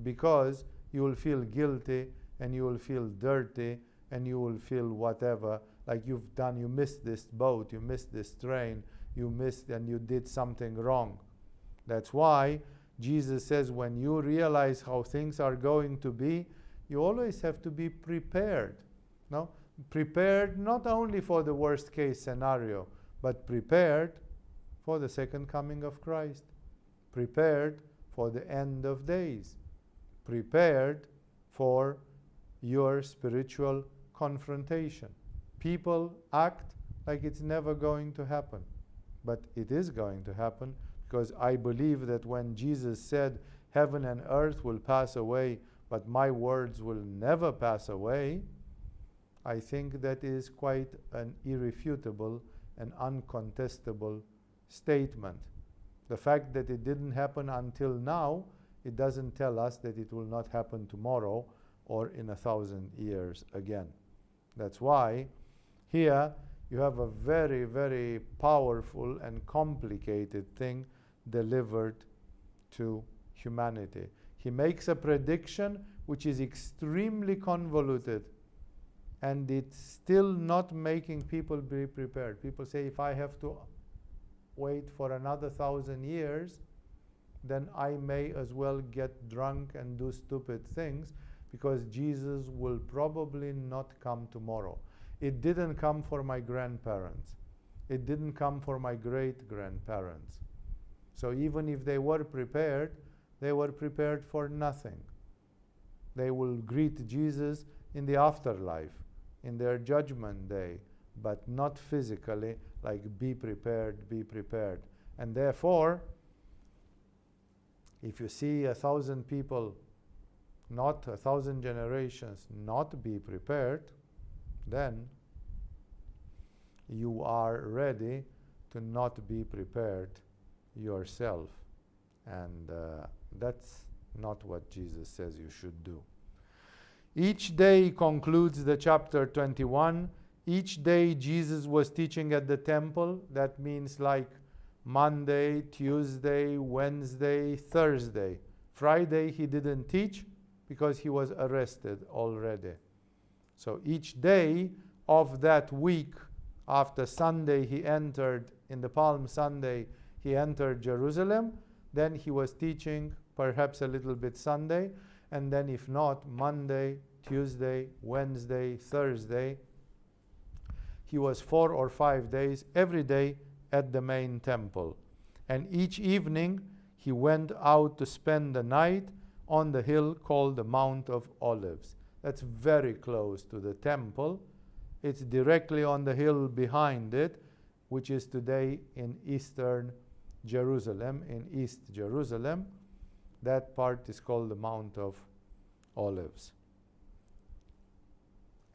because you will feel guilty and you will feel dirty and you will feel whatever, like you missed this boat, you missed this train, you missed and you did something wrong. That's why Jesus says, when you realize how things are going to be, you always have to be prepared. No? Prepared not only for the worst case scenario, but prepared for the second coming of Christ. Prepared for the end of days. Prepared for your spiritual confrontation. People act like it's never going to happen, but it is going to happen, because I believe that when Jesus said, heaven and earth will pass away, but my words will never pass away, I think that is quite an irrefutable and uncontestable statement. The fact that it didn't happen until now, it doesn't tell us that it will not happen tomorrow or in 1,000 years again. That's why here you have a very, very powerful and complicated thing delivered to humanity. He makes a prediction which is extremely convoluted, and it's still not making people be prepared. People say, if I have to wait for another 1,000 years, then I may as well get drunk and do stupid things, because Jesus will probably not come tomorrow. It didn't come for my grandparents. It didn't come for my great-grandparents. So even if they were prepared, they were prepared for nothing. They will greet Jesus in the afterlife, in their judgment day, but not physically, like be prepared, be prepared. And therefore, if you see 1,000 people, not 1,000 generations, not be prepared, then you are ready to not be prepared yourself. And that's not what Jesus says you should do. Each day concludes the chapter 21. Each day Jesus was teaching at the temple. That means like Monday, Tuesday, Wednesday, Thursday. Friday he didn't teach because he was arrested already. So each day of that week, after Sunday he entered, in the Palm Sunday, he entered Jerusalem. Then he was teaching perhaps a little bit Sunday. And then if not, Monday, Tuesday, Wednesday, Thursday, he was 4 or 5 days, every day at the main temple. And each evening he went out to spend the night on the hill called the Mount of Olives. That's very close to the temple. It's directly on the hill behind it, which is today in eastern Jerusalem, in East Jerusalem. That part is called the Mount of Olives.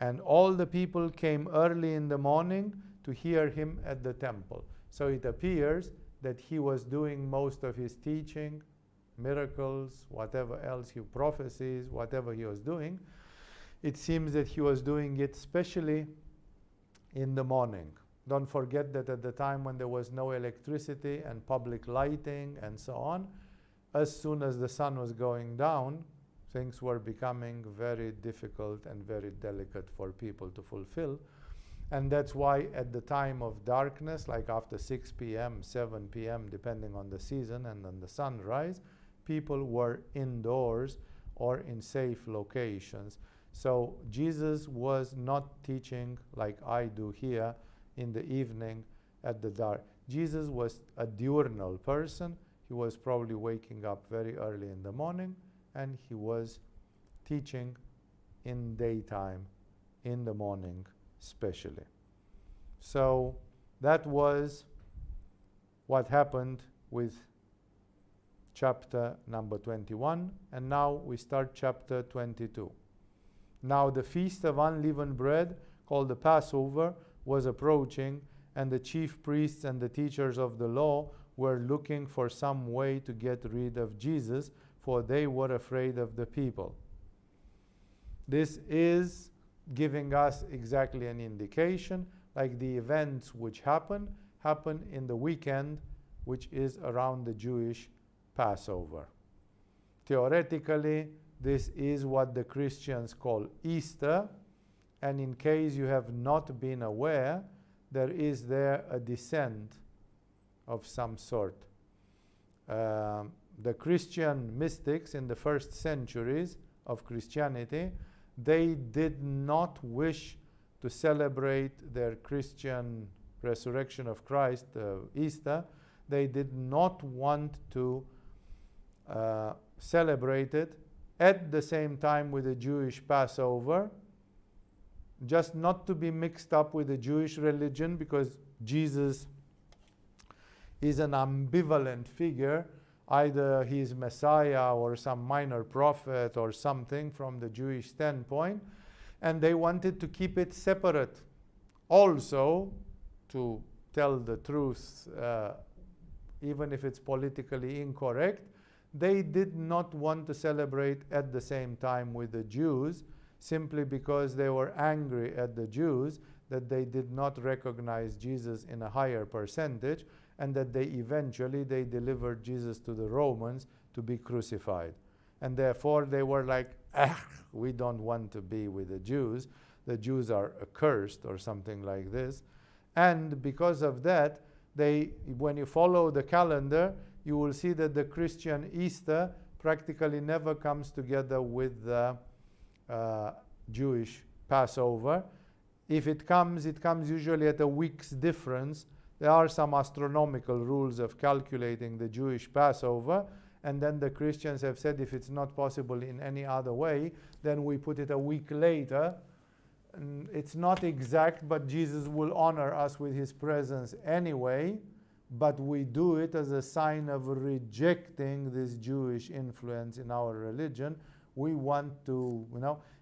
And all the people came early in the morning to hear him at the temple. So it appears that he was doing most of his teaching, miracles, whatever else, prophecies, whatever he was doing. It seems that he was doing it especially in the morning. Don't forget that at the time when there was no electricity and public lighting and so on, as soon as the sun was going down, things were becoming very difficult and very delicate for people to fulfill. And that's why at the time of darkness, like after 6 p.m., 7 p.m., depending on the season and on the sunrise, people were indoors or in safe locations. So Jesus was not teaching like I do here in the evening at the dark. Jesus was a diurnal person. He was probably waking up very early in the morning, and he was teaching in daytime, in the morning especially. So that was what happened with chapter number 21, and now we start chapter 22. Now the feast of unleavened bread, called the Passover, was approaching, and the chief priests and the teachers of the law were looking for some way to get rid of Jesus, for they were afraid of the people. This is giving us exactly an indication, like the events which happen in the weekend, which is around the Jewish Passover. Theoretically, this is what the Christians call Easter, and in case you have not been aware, there is there a descent of some sort. The Christian mystics in the first centuries of Christianity, they did not wish to celebrate their Christian resurrection of Christ, Easter. They did not want to celebrate it at the same time with the Jewish Passover, just not to be mixed up with the Jewish religion, because Jesus is an ambivalent figure. Either he is Messiah or some minor prophet or something from the Jewish standpoint, and they wanted to keep it separate. Also, to tell the truth, even if it's politically incorrect, they did not want to celebrate at the same time with the Jews, simply because they were angry at the Jews that they did not recognize Jesus in a higher percentage, and that they eventually delivered Jesus to the Romans to be crucified. And therefore they were like, we don't want to be with the Jews. The Jews are accursed or something like this. And because of that, when you follow the calendar, you will see that the Christian Easter practically never comes together with the Jewish Passover. If it comes usually at a week's difference. There are some astronomical rules of calculating the Jewish Passover, and then the Christians have said if it's not possible in any other way, then we put it a week later. And it's not exact, but Jesus will honor us with his presence anyway, but we do it as a sign of rejecting this Jewish influence in our religion. We want to,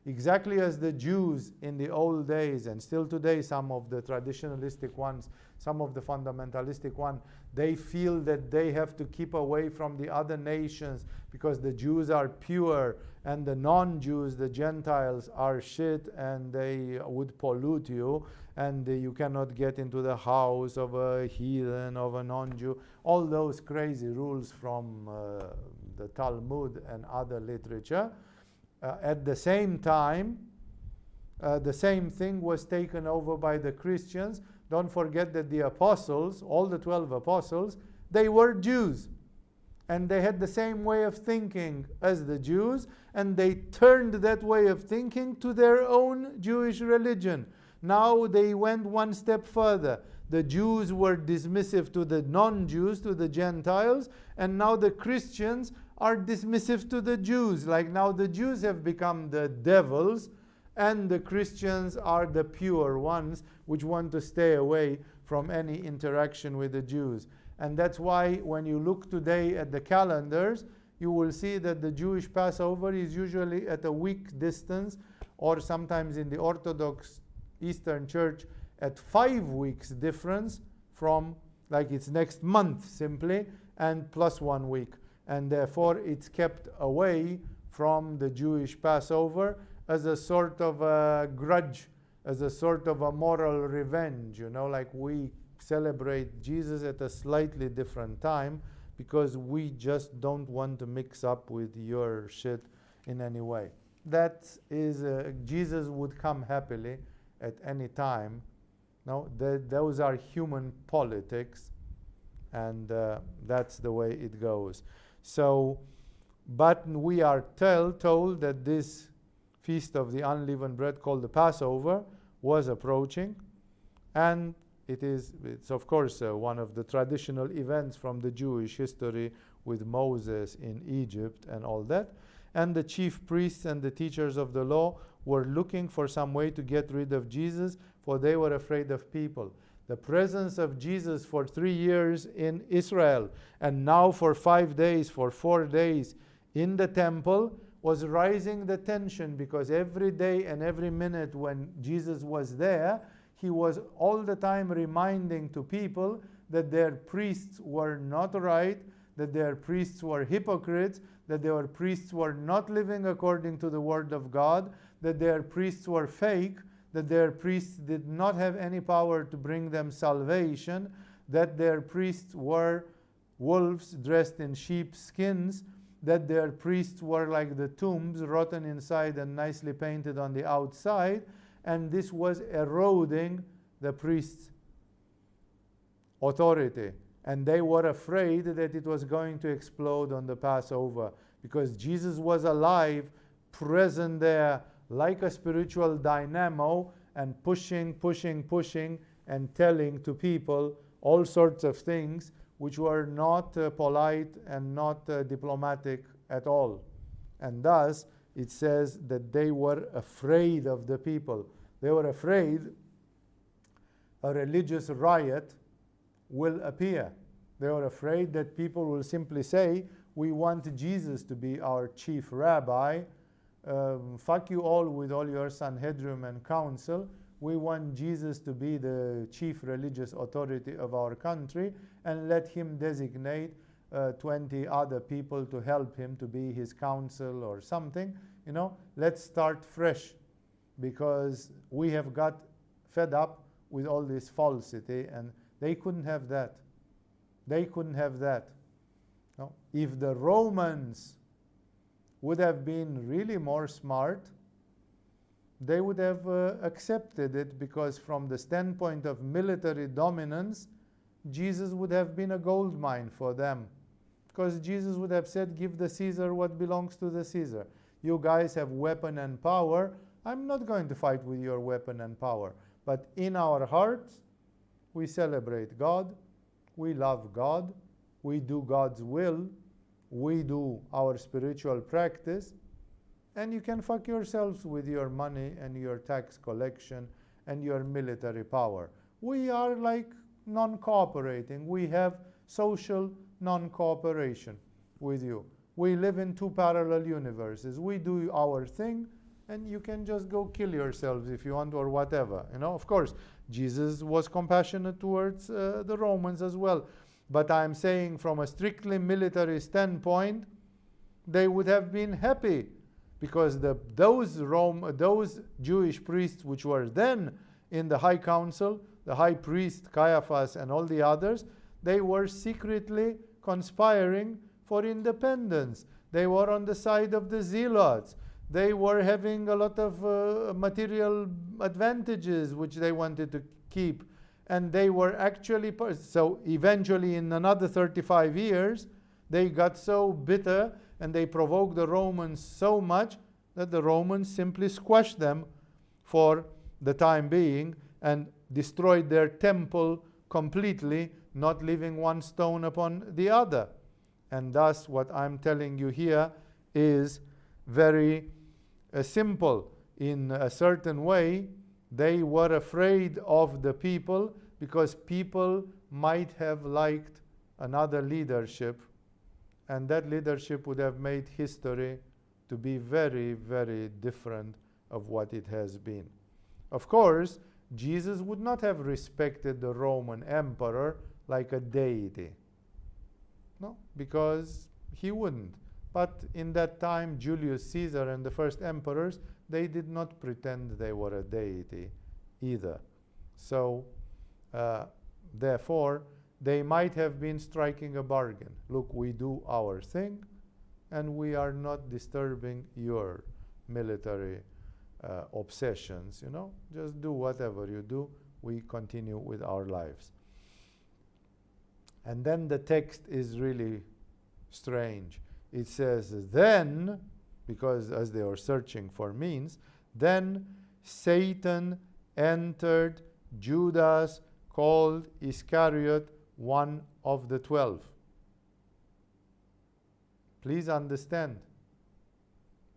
exactly as the Jews in the old days, and still today some of the traditionalistic ones, some of the fundamentalistic ones, they feel that they have to keep away from the other nations because the Jews are pure and the non-Jews, the Gentiles, are shit and they would pollute you, and you cannot get into the house of a heathen, of a non-Jew. All those crazy rules from the Talmud and other literature. At the same time, the same thing was taken over by the Christians. Don't forget that the apostles, all the 12 apostles, they were Jews. And they had the same way of thinking as the Jews, and they turned that way of thinking to their own Jewish religion. Now they went one step further. The Jews were dismissive to the non-Jews, to the Gentiles, and now the Christians are dismissive to the Jews. Like now the Jews have become the devils, and the Christians are the pure ones, which want to stay away from any interaction with the Jews. And that's why when you look today at the calendars, you will see that the Jewish Passover is usually at a week distance, or sometimes in the Orthodox Eastern Church at 5 weeks difference from, like it's next month simply, and plus 1 week. And therefore it's kept away from the Jewish Passover as a sort of a grudge, as a sort of a moral revenge, like we celebrate Jesus at a slightly different time because we just don't want to mix up with your shit in any way. That is, Jesus would come happily at any time. No, those are human politics, and that's the way it goes. So, but we are told that this feast of the unleavened bread called the Passover was approaching, and it's of course one of the traditional events from the Jewish history with Moses in Egypt and all that. And the chief priests and the teachers of the law were looking for some way to get rid of Jesus, for they were afraid of people. The presence of Jesus for 3 years in Israel, and now for 5 days, for 4 days in the temple, was rising the tension, because every day and every minute when Jesus was there, he was all the time reminding to people that their priests were not right, that their priests were hypocrites, that their priests were not living according to the word of God, that their priests were fake, that their priests did not have any power to bring them salvation, that their priests were wolves dressed in sheep skins, that their priests were like the tombs, rotten inside and nicely painted on the outside, and this was eroding the priests' authority. And they were afraid that it was going to explode on the Passover, because Jesus was alive, present there like a spiritual dynamo, and pushing, and telling to people all sorts of things which were not polite and not diplomatic at all. And thus, it says that they were afraid of the people. They were afraid a religious riot will appear. They were afraid that people will simply say, we want Jesus to be our chief rabbi. Fuck you all with all your Sanhedrin and council. We want Jesus to be the chief religious authority of our country, and let him designate 20 other people to help him to be his council or something. Let's start fresh, because we have got fed up with all this falsity, and they couldn't have that. They couldn't have that. No? If the Romans would have been really more smart, they would have accepted it, because from the standpoint of military dominance, Jesus would have been a gold mine for them. Because Jesus would have said, give the Caesar what belongs to the Caesar. You guys have weapon and power. I'm not going to fight with your weapon and power. But in our hearts, we celebrate God. We love God. We do God's will. we do our spiritual practice, and you can fuck yourselves with your money and your tax collection and your military power. We are like non-cooperating. We have social non-cooperation with you. We live in two parallel universes. We do our thing, and you can just go kill yourselves if you want, or whatever. Of course, Jesus was compassionate towards the Romans as well. But I'm saying from a strictly military standpoint, they would have been happy, because those Jewish priests which were then in the High Council, the High Priest Caiaphas and all the others, they were secretly conspiring for independence. They were on the side of the zealots. They were having a lot of material advantages which they wanted to keep. And they were actually, so eventually in another 35 years, they got so bitter and they provoked the Romans so much that the Romans simply squashed them for the time being and destroyed their temple completely, not leaving one stone upon the other. And thus what I'm telling you here is very simple. In a certain way, they were afraid of the people because people might have liked another leadership, and that leadership would have made history to be very, very different of what it has been. Of course, Jesus would not have respected the Roman emperor like a deity. No, because he wouldn't. But in that time, Julius Caesar and the first emperors, they did not pretend they were a deity either. So, therefore, they might have been striking a bargain. Look, we do our thing, and we are not disturbing your military obsessions, Just do whatever you do. We continue with our lives. And then the text is really strange. It says, then, because as they were searching for means, then Satan entered Judas, called Iscariot, one of the 12. Please understand,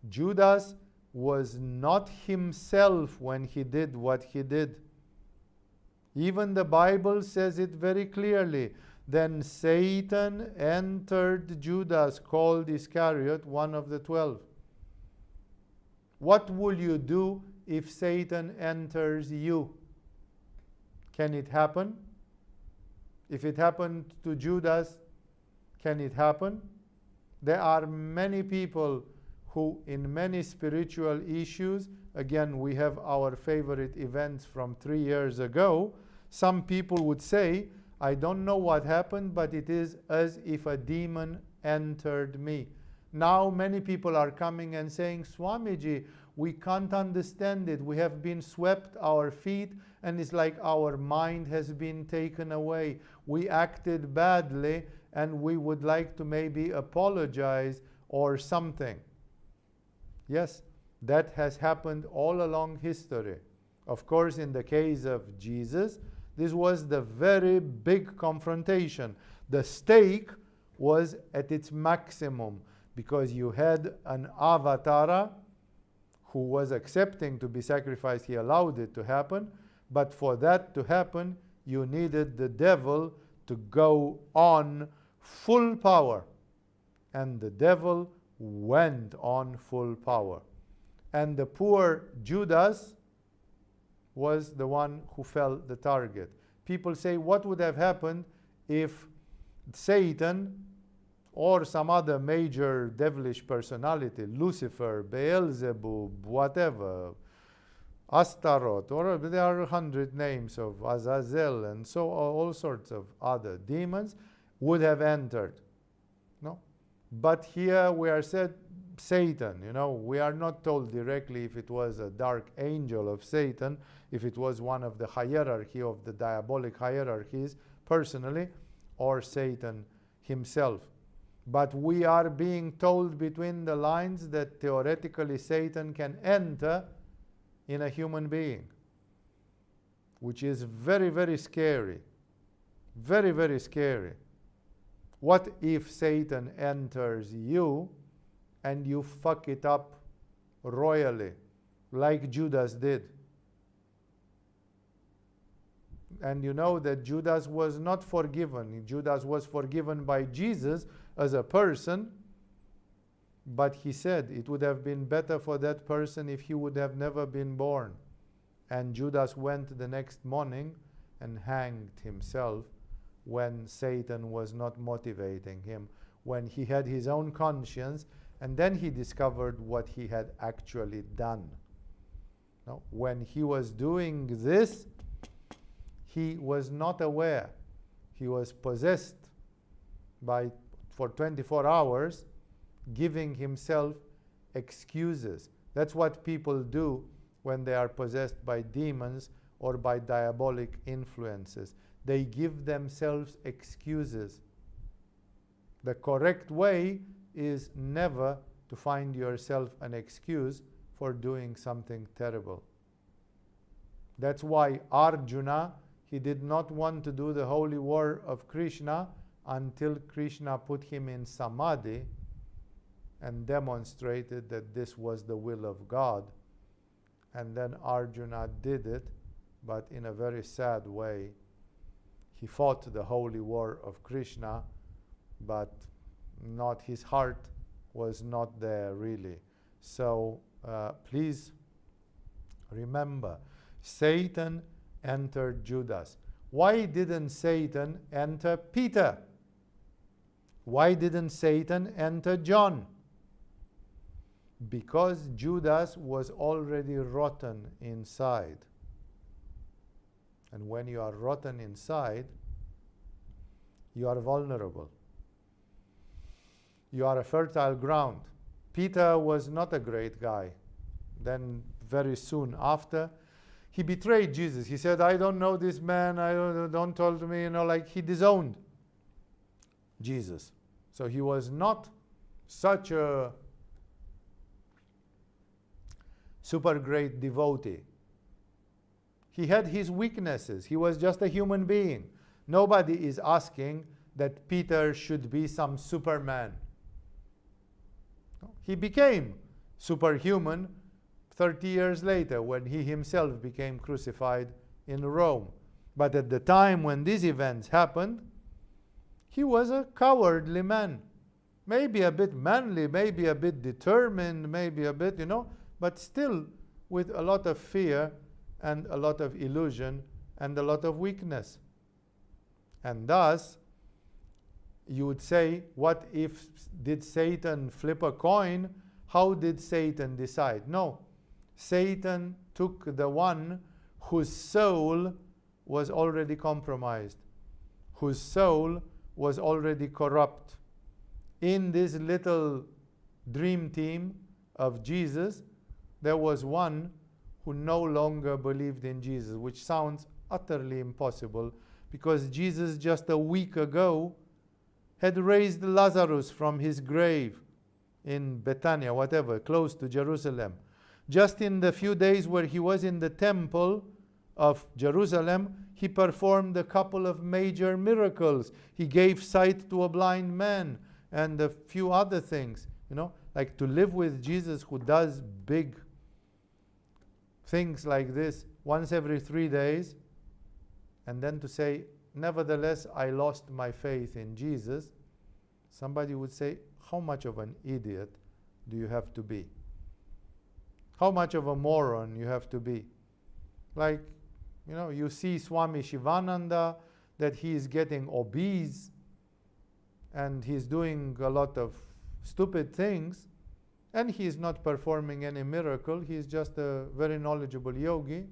Judas was not himself when he did what he did. Even the Bible says it very clearly. Then Satan entered Judas, called Iscariot, one of the 12. What will you do if Satan enters you? Can it happen? If it happened to Judas, can it happen? There are many people who, in many spiritual issues, again, we have our favorite events from 3 years ago, some people would say, I don't know what happened, but it is as if a demon entered me. Now many people are coming and saying, Swamiji, we can't understand it. We have been swept our feet, and it's like our mind has been taken away. We acted badly, and we would like to maybe apologize or something. Yes, that has happened all along history. Of course, in the case of Jesus, this was the very big confrontation. The stake was at its maximum because you had an avatara who was accepting to be sacrificed. He allowed it to happen. But for that to happen, you needed the devil to go on full power. And the devil went on full power. And the poor Judas was the one who fell the target. People say, what would have happened if Satan or some other major devilish personality, Lucifer, Beelzebub, whatever, Astaroth, or there are 100 names of Azazel and so all sorts of other demons, would have entered. No? But here we are said Satan, we are not told directly if it was a dark angel of Satan, if it was one of the hierarchy of the diabolic hierarchies personally, or Satan himself. But we are being told between the lines that theoretically Satan can enter in a human being, which is very, very scary. Very, very scary. What if Satan enters you and you fuck it up royally, like Judas did? And you know that Judas was not forgiven. Judas was forgiven by Jesus as a person, but he said it would have been better for that person if he would have never been born. And Judas went the next morning and hanged himself when Satan was not motivating him, when he had his own conscience, and then he discovered what he had actually done. Now, when he was doing this, he was not aware. He was possessed for 24 hours, giving himself excuses. That's what people do when they are possessed by demons or by diabolic influences. They give themselves excuses. The correct way is never to find yourself an excuse for doing something terrible. That's why Arjuna, he did not want to do the holy war of Krishna until Krishna put him in samadhi and demonstrated that this was the will of God. And then Arjuna did it, but in a very sad way. He fought the holy war of Krishna, but not his heart was not there really. So please remember, Satan entered Judas. Why didn't Satan enter Peter? Why didn't Satan enter John? Because Judas was already rotten inside. And when you are rotten inside, you are vulnerable. You are a fertile ground. Peter was not a great guy. Then very soon after, he betrayed Jesus. He said, I don't know this man, don't tell me, like he disowned Jesus. So he was not such a super great devotee. He had his weaknesses. He was just a human being. Nobody is asking that Peter should be some superman. He became superhuman 30 years later when he himself became crucified in Rome. But at the time when these events happened, he was a cowardly man. Maybe a bit manly, maybe a bit determined, maybe a bit, but still with a lot of fear and a lot of illusion and a lot of weakness. And thus, you would say, what if did Satan flip a coin? How did Satan decide? No. Satan took the one whose soul was already compromised, whose soul was already corrupt. In this little dream team of Jesus, there was one who no longer believed in Jesus, which sounds utterly impossible, because Jesus just a week ago had raised Lazarus from his grave in Bethania, close to Jerusalem. Just in the few days where he was in the temple of Jerusalem, he performed a couple of major miracles. He gave sight to a blind man and a few other things. Like to live with Jesus, who does big things like this once every 3 days, and then to say, nevertheless, I lost my faith in Jesus. Somebody would say, how much of an idiot do you have to be? How much of a moron you have to be? Like, you see Swami Shivananda, that he is getting obese and he's doing a lot of stupid things, and he is not performing any miracle. He is just a very knowledgeable yogi.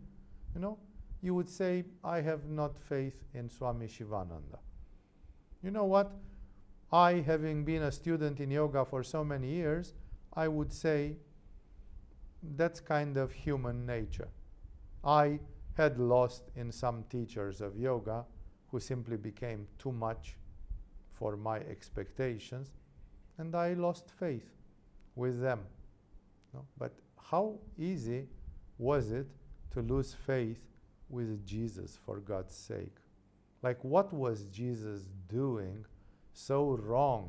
You would say, I have not faith in Swami Shivananda. You know what? I, having been a student in yoga for so many years, I would say that's kind of human nature. I had lost in some teachers of yoga who simply became too much for my expectations, and I lost faith with them. But how easy was it to lose faith with Jesus, for God's sake? Like, what was Jesus doing so wrong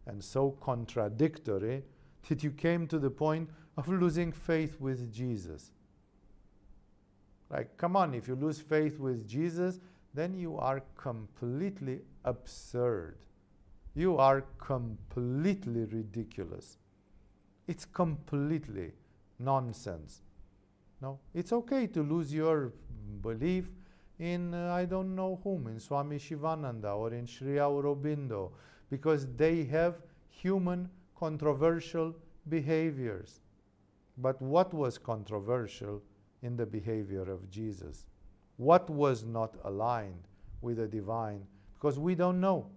and so contradictory that you came to the point of losing faith with Jesus. Like, come on, if you lose faith with Jesus, then you are completely absurd. You are completely ridiculous. It's completely nonsense. No, it's okay to lose your belief in I don't know whom, in Swami Shivananda or in Sri Aurobindo, because they have human controversial behaviors. But what was controversial in the behavior of Jesus? What was not aligned with the divine? Because we don't know.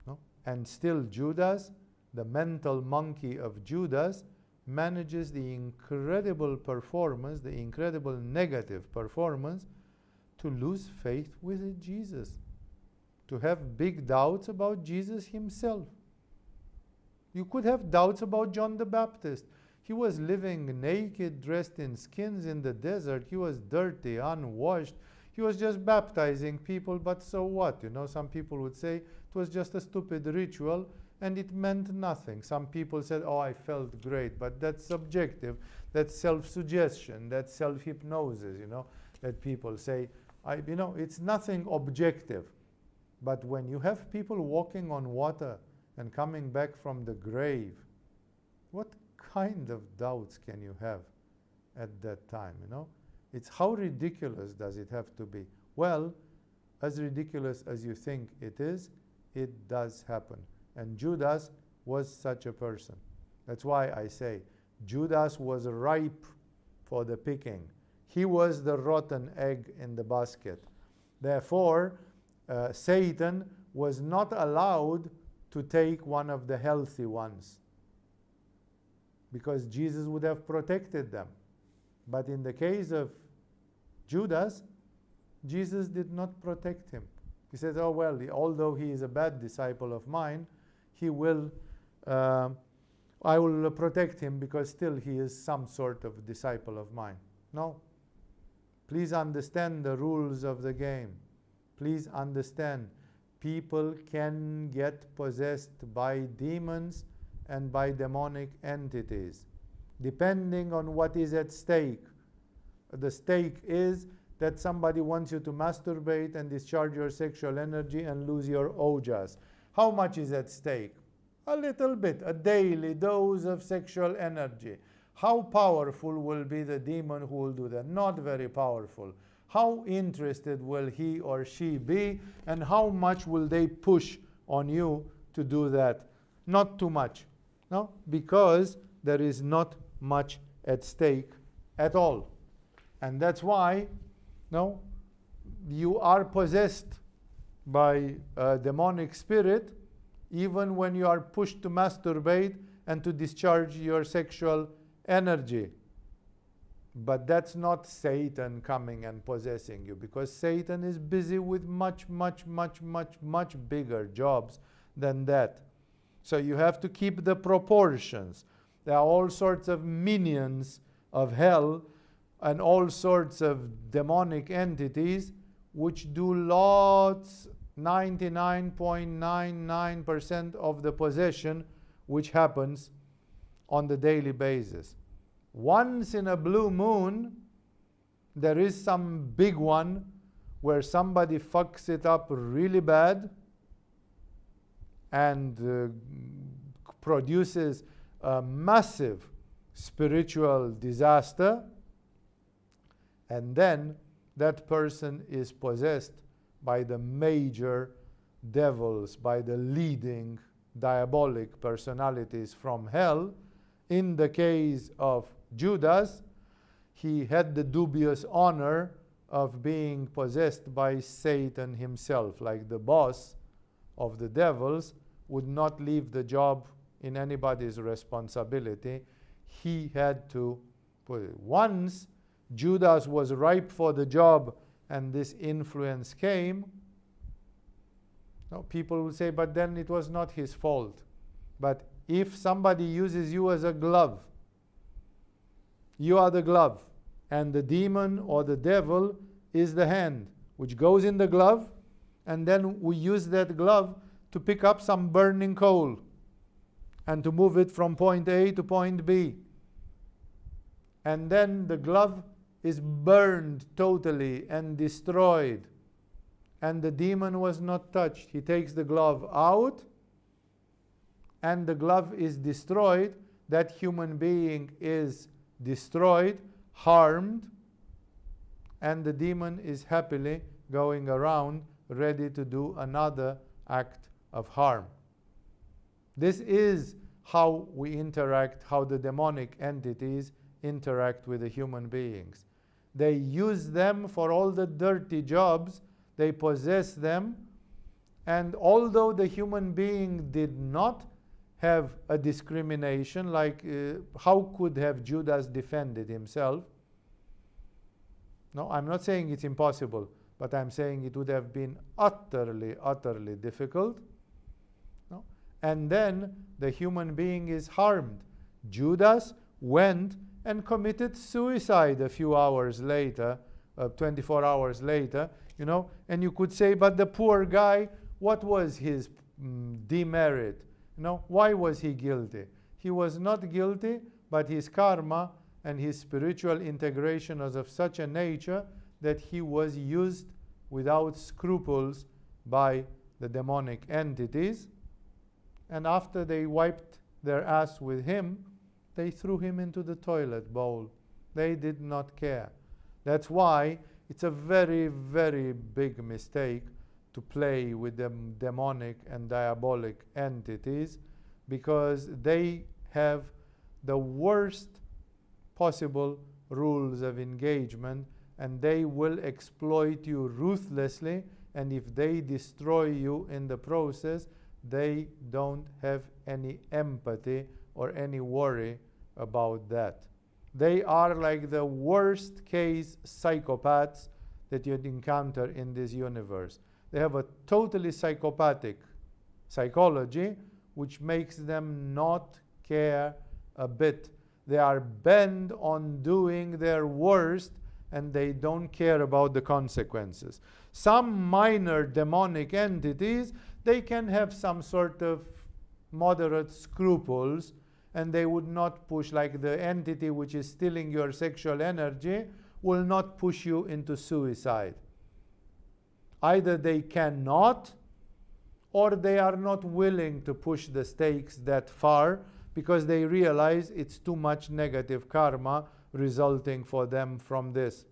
No? And still Judas, the mental monkey of Judas, manages the incredible performance, the incredible negative performance, to lose faith with Jesus, to have big doubts about Jesus himself. You could have doubts about John the Baptist. He was living naked, dressed in skins in the desert. He was dirty, unwashed. He was just baptizing people, but so what? You know, some people would say it was just a stupid ritual and it meant nothing. Some people said, oh, I felt great, but that's subjective. That's self-suggestion. That's self-hypnosis, you know, that people say. You know, it's nothing objective. But when you have people walking on water and coming back from the grave, what kind of doubts can you have at that time, you know? It's how ridiculous does it have to be? Well, as ridiculous as you think it is, it does happen. And Judas was such a person. That's why I say Judas was ripe for the picking. He was the rotten egg in the basket. Therefore, Satan was not allowed to take one of the healthy ones, because Jesus would have protected them. But in the case of Judas, Jesus did not protect him. He says, oh, well, although he is a bad disciple of mine, I will protect him because still he is some sort of disciple of mine. No. Please understand the rules of the game. Please understand, people can get possessed by demons and by demonic entities, depending on what is at stake. The stake is that somebody wants you to masturbate and discharge your sexual energy and lose your ojas. How much is at stake? A little bit, a daily dose of sexual energy. How powerful will be the demon who will do that? Not very powerful. How interested will he or she be, and how much will they push on you to do that? Not too much. No, because there is not much at stake at all. And that's why, no, you are possessed by a demonic spirit even when you are pushed to masturbate and to discharge your sexual energy. But that's not Satan coming and possessing you, because Satan is busy with much bigger jobs than that. So you have to keep the proportions. There are all sorts of minions of hell and all sorts of demonic entities which do lots, 99.99% of the possession which happens on the daily basis. Once in a blue moon, there is some big one where somebody fucks it up really bad and produces a massive spiritual disaster, and then that person is possessed by the major devils, by the leading diabolic personalities from hell. In the case of Judas, he had the dubious honor of being possessed by Satan himself. Like the boss of the devils would not leave the job in anybody's responsibility. He had to put it. Once Judas was ripe for the job and this influence came, no, people will say, but then it was not his fault. But if somebody uses you as a glove, you are the glove, and the demon or the devil is the hand, which goes in the glove, and then we use that glove to pick up some burning coal and to move it from point A to point B. And then the glove is burned totally and destroyed. And the demon was not touched. He takes the glove out, and the glove is destroyed. That human being is destroyed, harmed, and the demon is happily going around, ready to do another act of harm. This is how we interact, how the demonic entities interact with the human beings. They use them for all the dirty jobs, they possess them, and although the human being did not have a discrimination, like how could have Judas defended himself? No, I'm not saying it's impossible, but I'm saying it would have been utterly, utterly difficult. No? And then the human being is harmed. Judas went and committed suicide a few hours later, 24 hours later, you know, and you could say, but the poor guy, what was his demerit? You know, why was he guilty? He was not guilty, but his karma and his spiritual integration was of such a nature that he was used without scruples by the demonic entities. And after they wiped their ass with him, they threw him into the toilet bowl. They did not care. That's why it's a very, very big mistake to play with the demonic and diabolic entities, because they have the worst possible rules of engagement, and they will exploit you ruthlessly, and if they destroy you in the process, they don't have any empathy or any worry about that. They are like the worst case psychopaths that you'd encounter in this universe. They have a totally psychopathic psychology, which makes them not care a bit. They are bent on doing their worst, and they don't care about the consequences. Some minor demonic entities, they can have some sort of moderate scruples, and they would not push, like the entity which is stealing your sexual energy will not push you into suicide. Either they cannot, or they are not willing to push the stakes that far, because they realize it's too much negative karma resulting for them from this.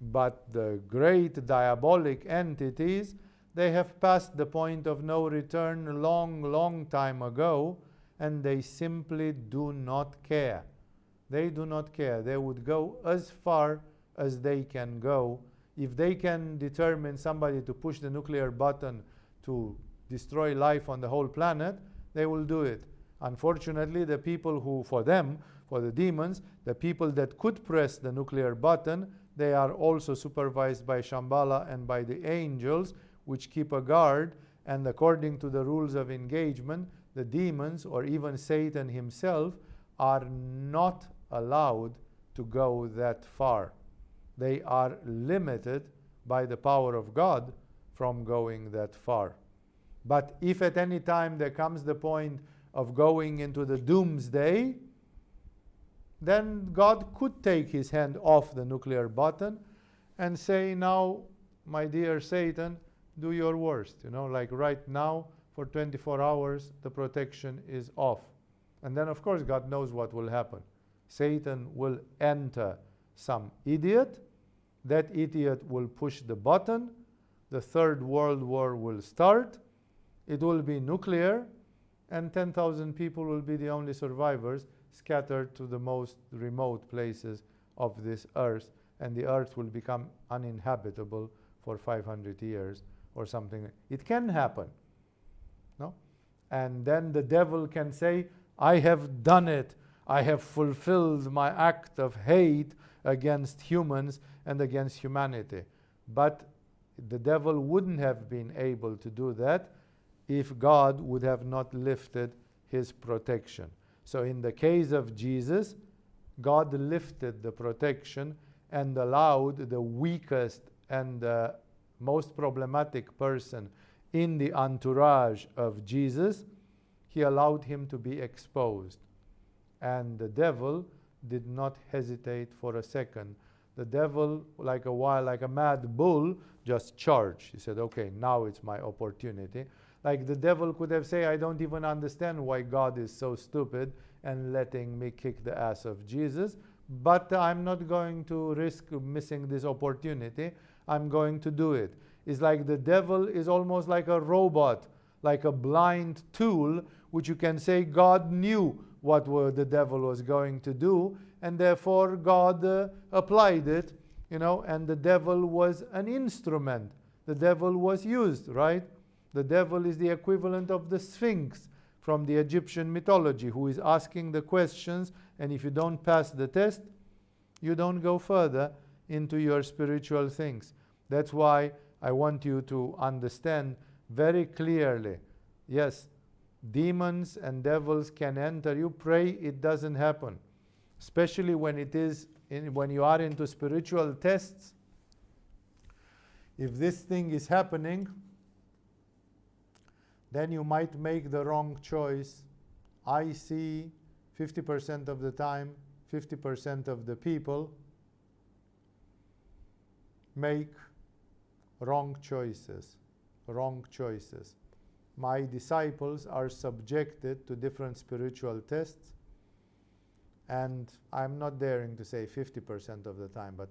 But the great diabolic entities, they have passed the point of no return a long, long time ago, and they simply do not care. They do not care. They would go as far as they can go. If they can determine somebody to push the nuclear button to destroy life on the whole planet, they will do it. Unfortunately, the people who, for them, for the demons, the people that could press the nuclear button, they are also supervised by Shambhala and by the angels, which keep a guard, and according to the rules of engagement, the demons, or even Satan himself, are not allowed to go that far. They are limited by the power of God from going that far. But if at any time there comes the point of going into the doomsday, then God could take his hand off the nuclear button and say, now, my dear Satan, do your worst. You know, like right now, for 24 hours, the protection is off. And then, of course, God knows what will happen. Satan will enter some idiot. That idiot will push the button. The Third World War will start. It will be nuclear, and 10,000 people will be the only survivors, scattered to the most remote places of this earth, and the earth will become uninhabitable for 500 years or something. It can happen. No? And then the devil can say, I have done it. I have fulfilled my act of hate against humans and against humanity. But the devil wouldn't have been able to do that if God would have not lifted his protection. So in the case of Jesus, God lifted the protection and allowed the weakest and most problematic person in the entourage of Jesus, he allowed him to be exposed. And the devil did not hesitate for a second. The devil, like a mad bull, just charged. He said, okay, now it's my opportunity. Like the devil could have said, I don't even understand why God is so stupid and letting me kick the ass of Jesus, but I'm not going to risk missing this opportunity. I'm going to do it. It's like the devil is almost like a robot, like a blind tool, which you can say God knew what the devil was going to do, and therefore God applied it, and the devil was an instrument. The devil was used, right? The devil is the equivalent of the Sphinx from the Egyptian mythology, who is asking the questions, and if you don't pass the test, you don't go further into your spiritual things. That's why I want you to understand very clearly, yes, demons and devils can enter you. Pray it doesn't happen. Especially when when you are into spiritual tests. If this thing is happening, then you might make the wrong choice. I see 50% of the time, 50% of the people make wrong choices. Wrong choices. My disciples are subjected to different spiritual tests, and I'm not daring to say 50% of the time, but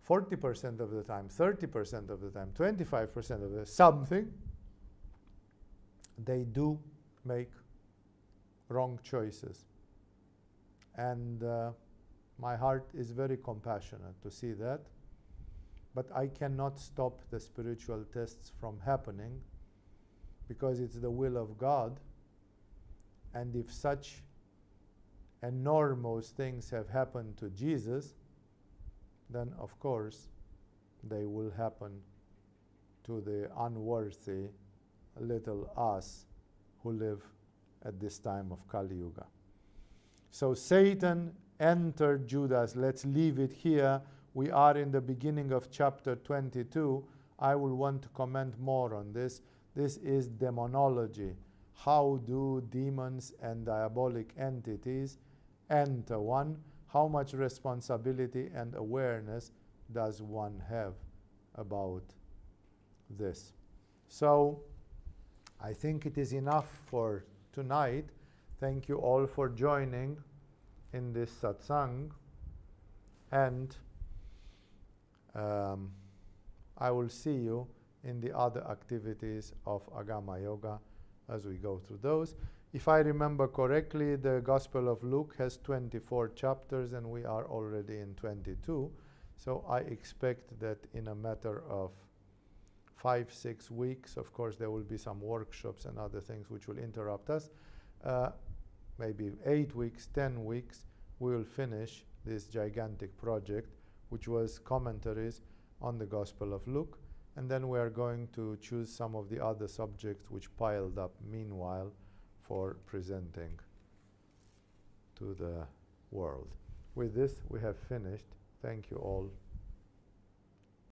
40% of the time, 30% of the time, 25% of the something, they do make wrong choices. And my heart is very compassionate to see that, but I cannot stop the spiritual tests from happening, because it's the will of God. And if such enormous things have happened to Jesus, then of course they will happen to the unworthy little us who live at this time of Kali Yuga. So Satan entered Judas. Let's leave it here. We are in the beginning of chapter 22. I will want to comment more on this. This is demonology. How do demons and diabolic entities enter one? How much responsibility and awareness does one have about this? So I think it is enough for tonight. Thank you all for joining in this satsang, and I will see you in the other activities of Agama Yoga as we go through those. If I remember correctly, the Gospel of Luke has 24 chapters and we are already in 22. So I expect that in a matter of 5-6 weeks, of course there will be some workshops and other things which will interrupt us. Maybe 8 weeks, 10 weeks, we will finish this gigantic project, which was commentaries on the Gospel of Luke. And then we are going to choose some of the other subjects which piled up meanwhile for presenting to the world. With this, we have finished. Thank you all.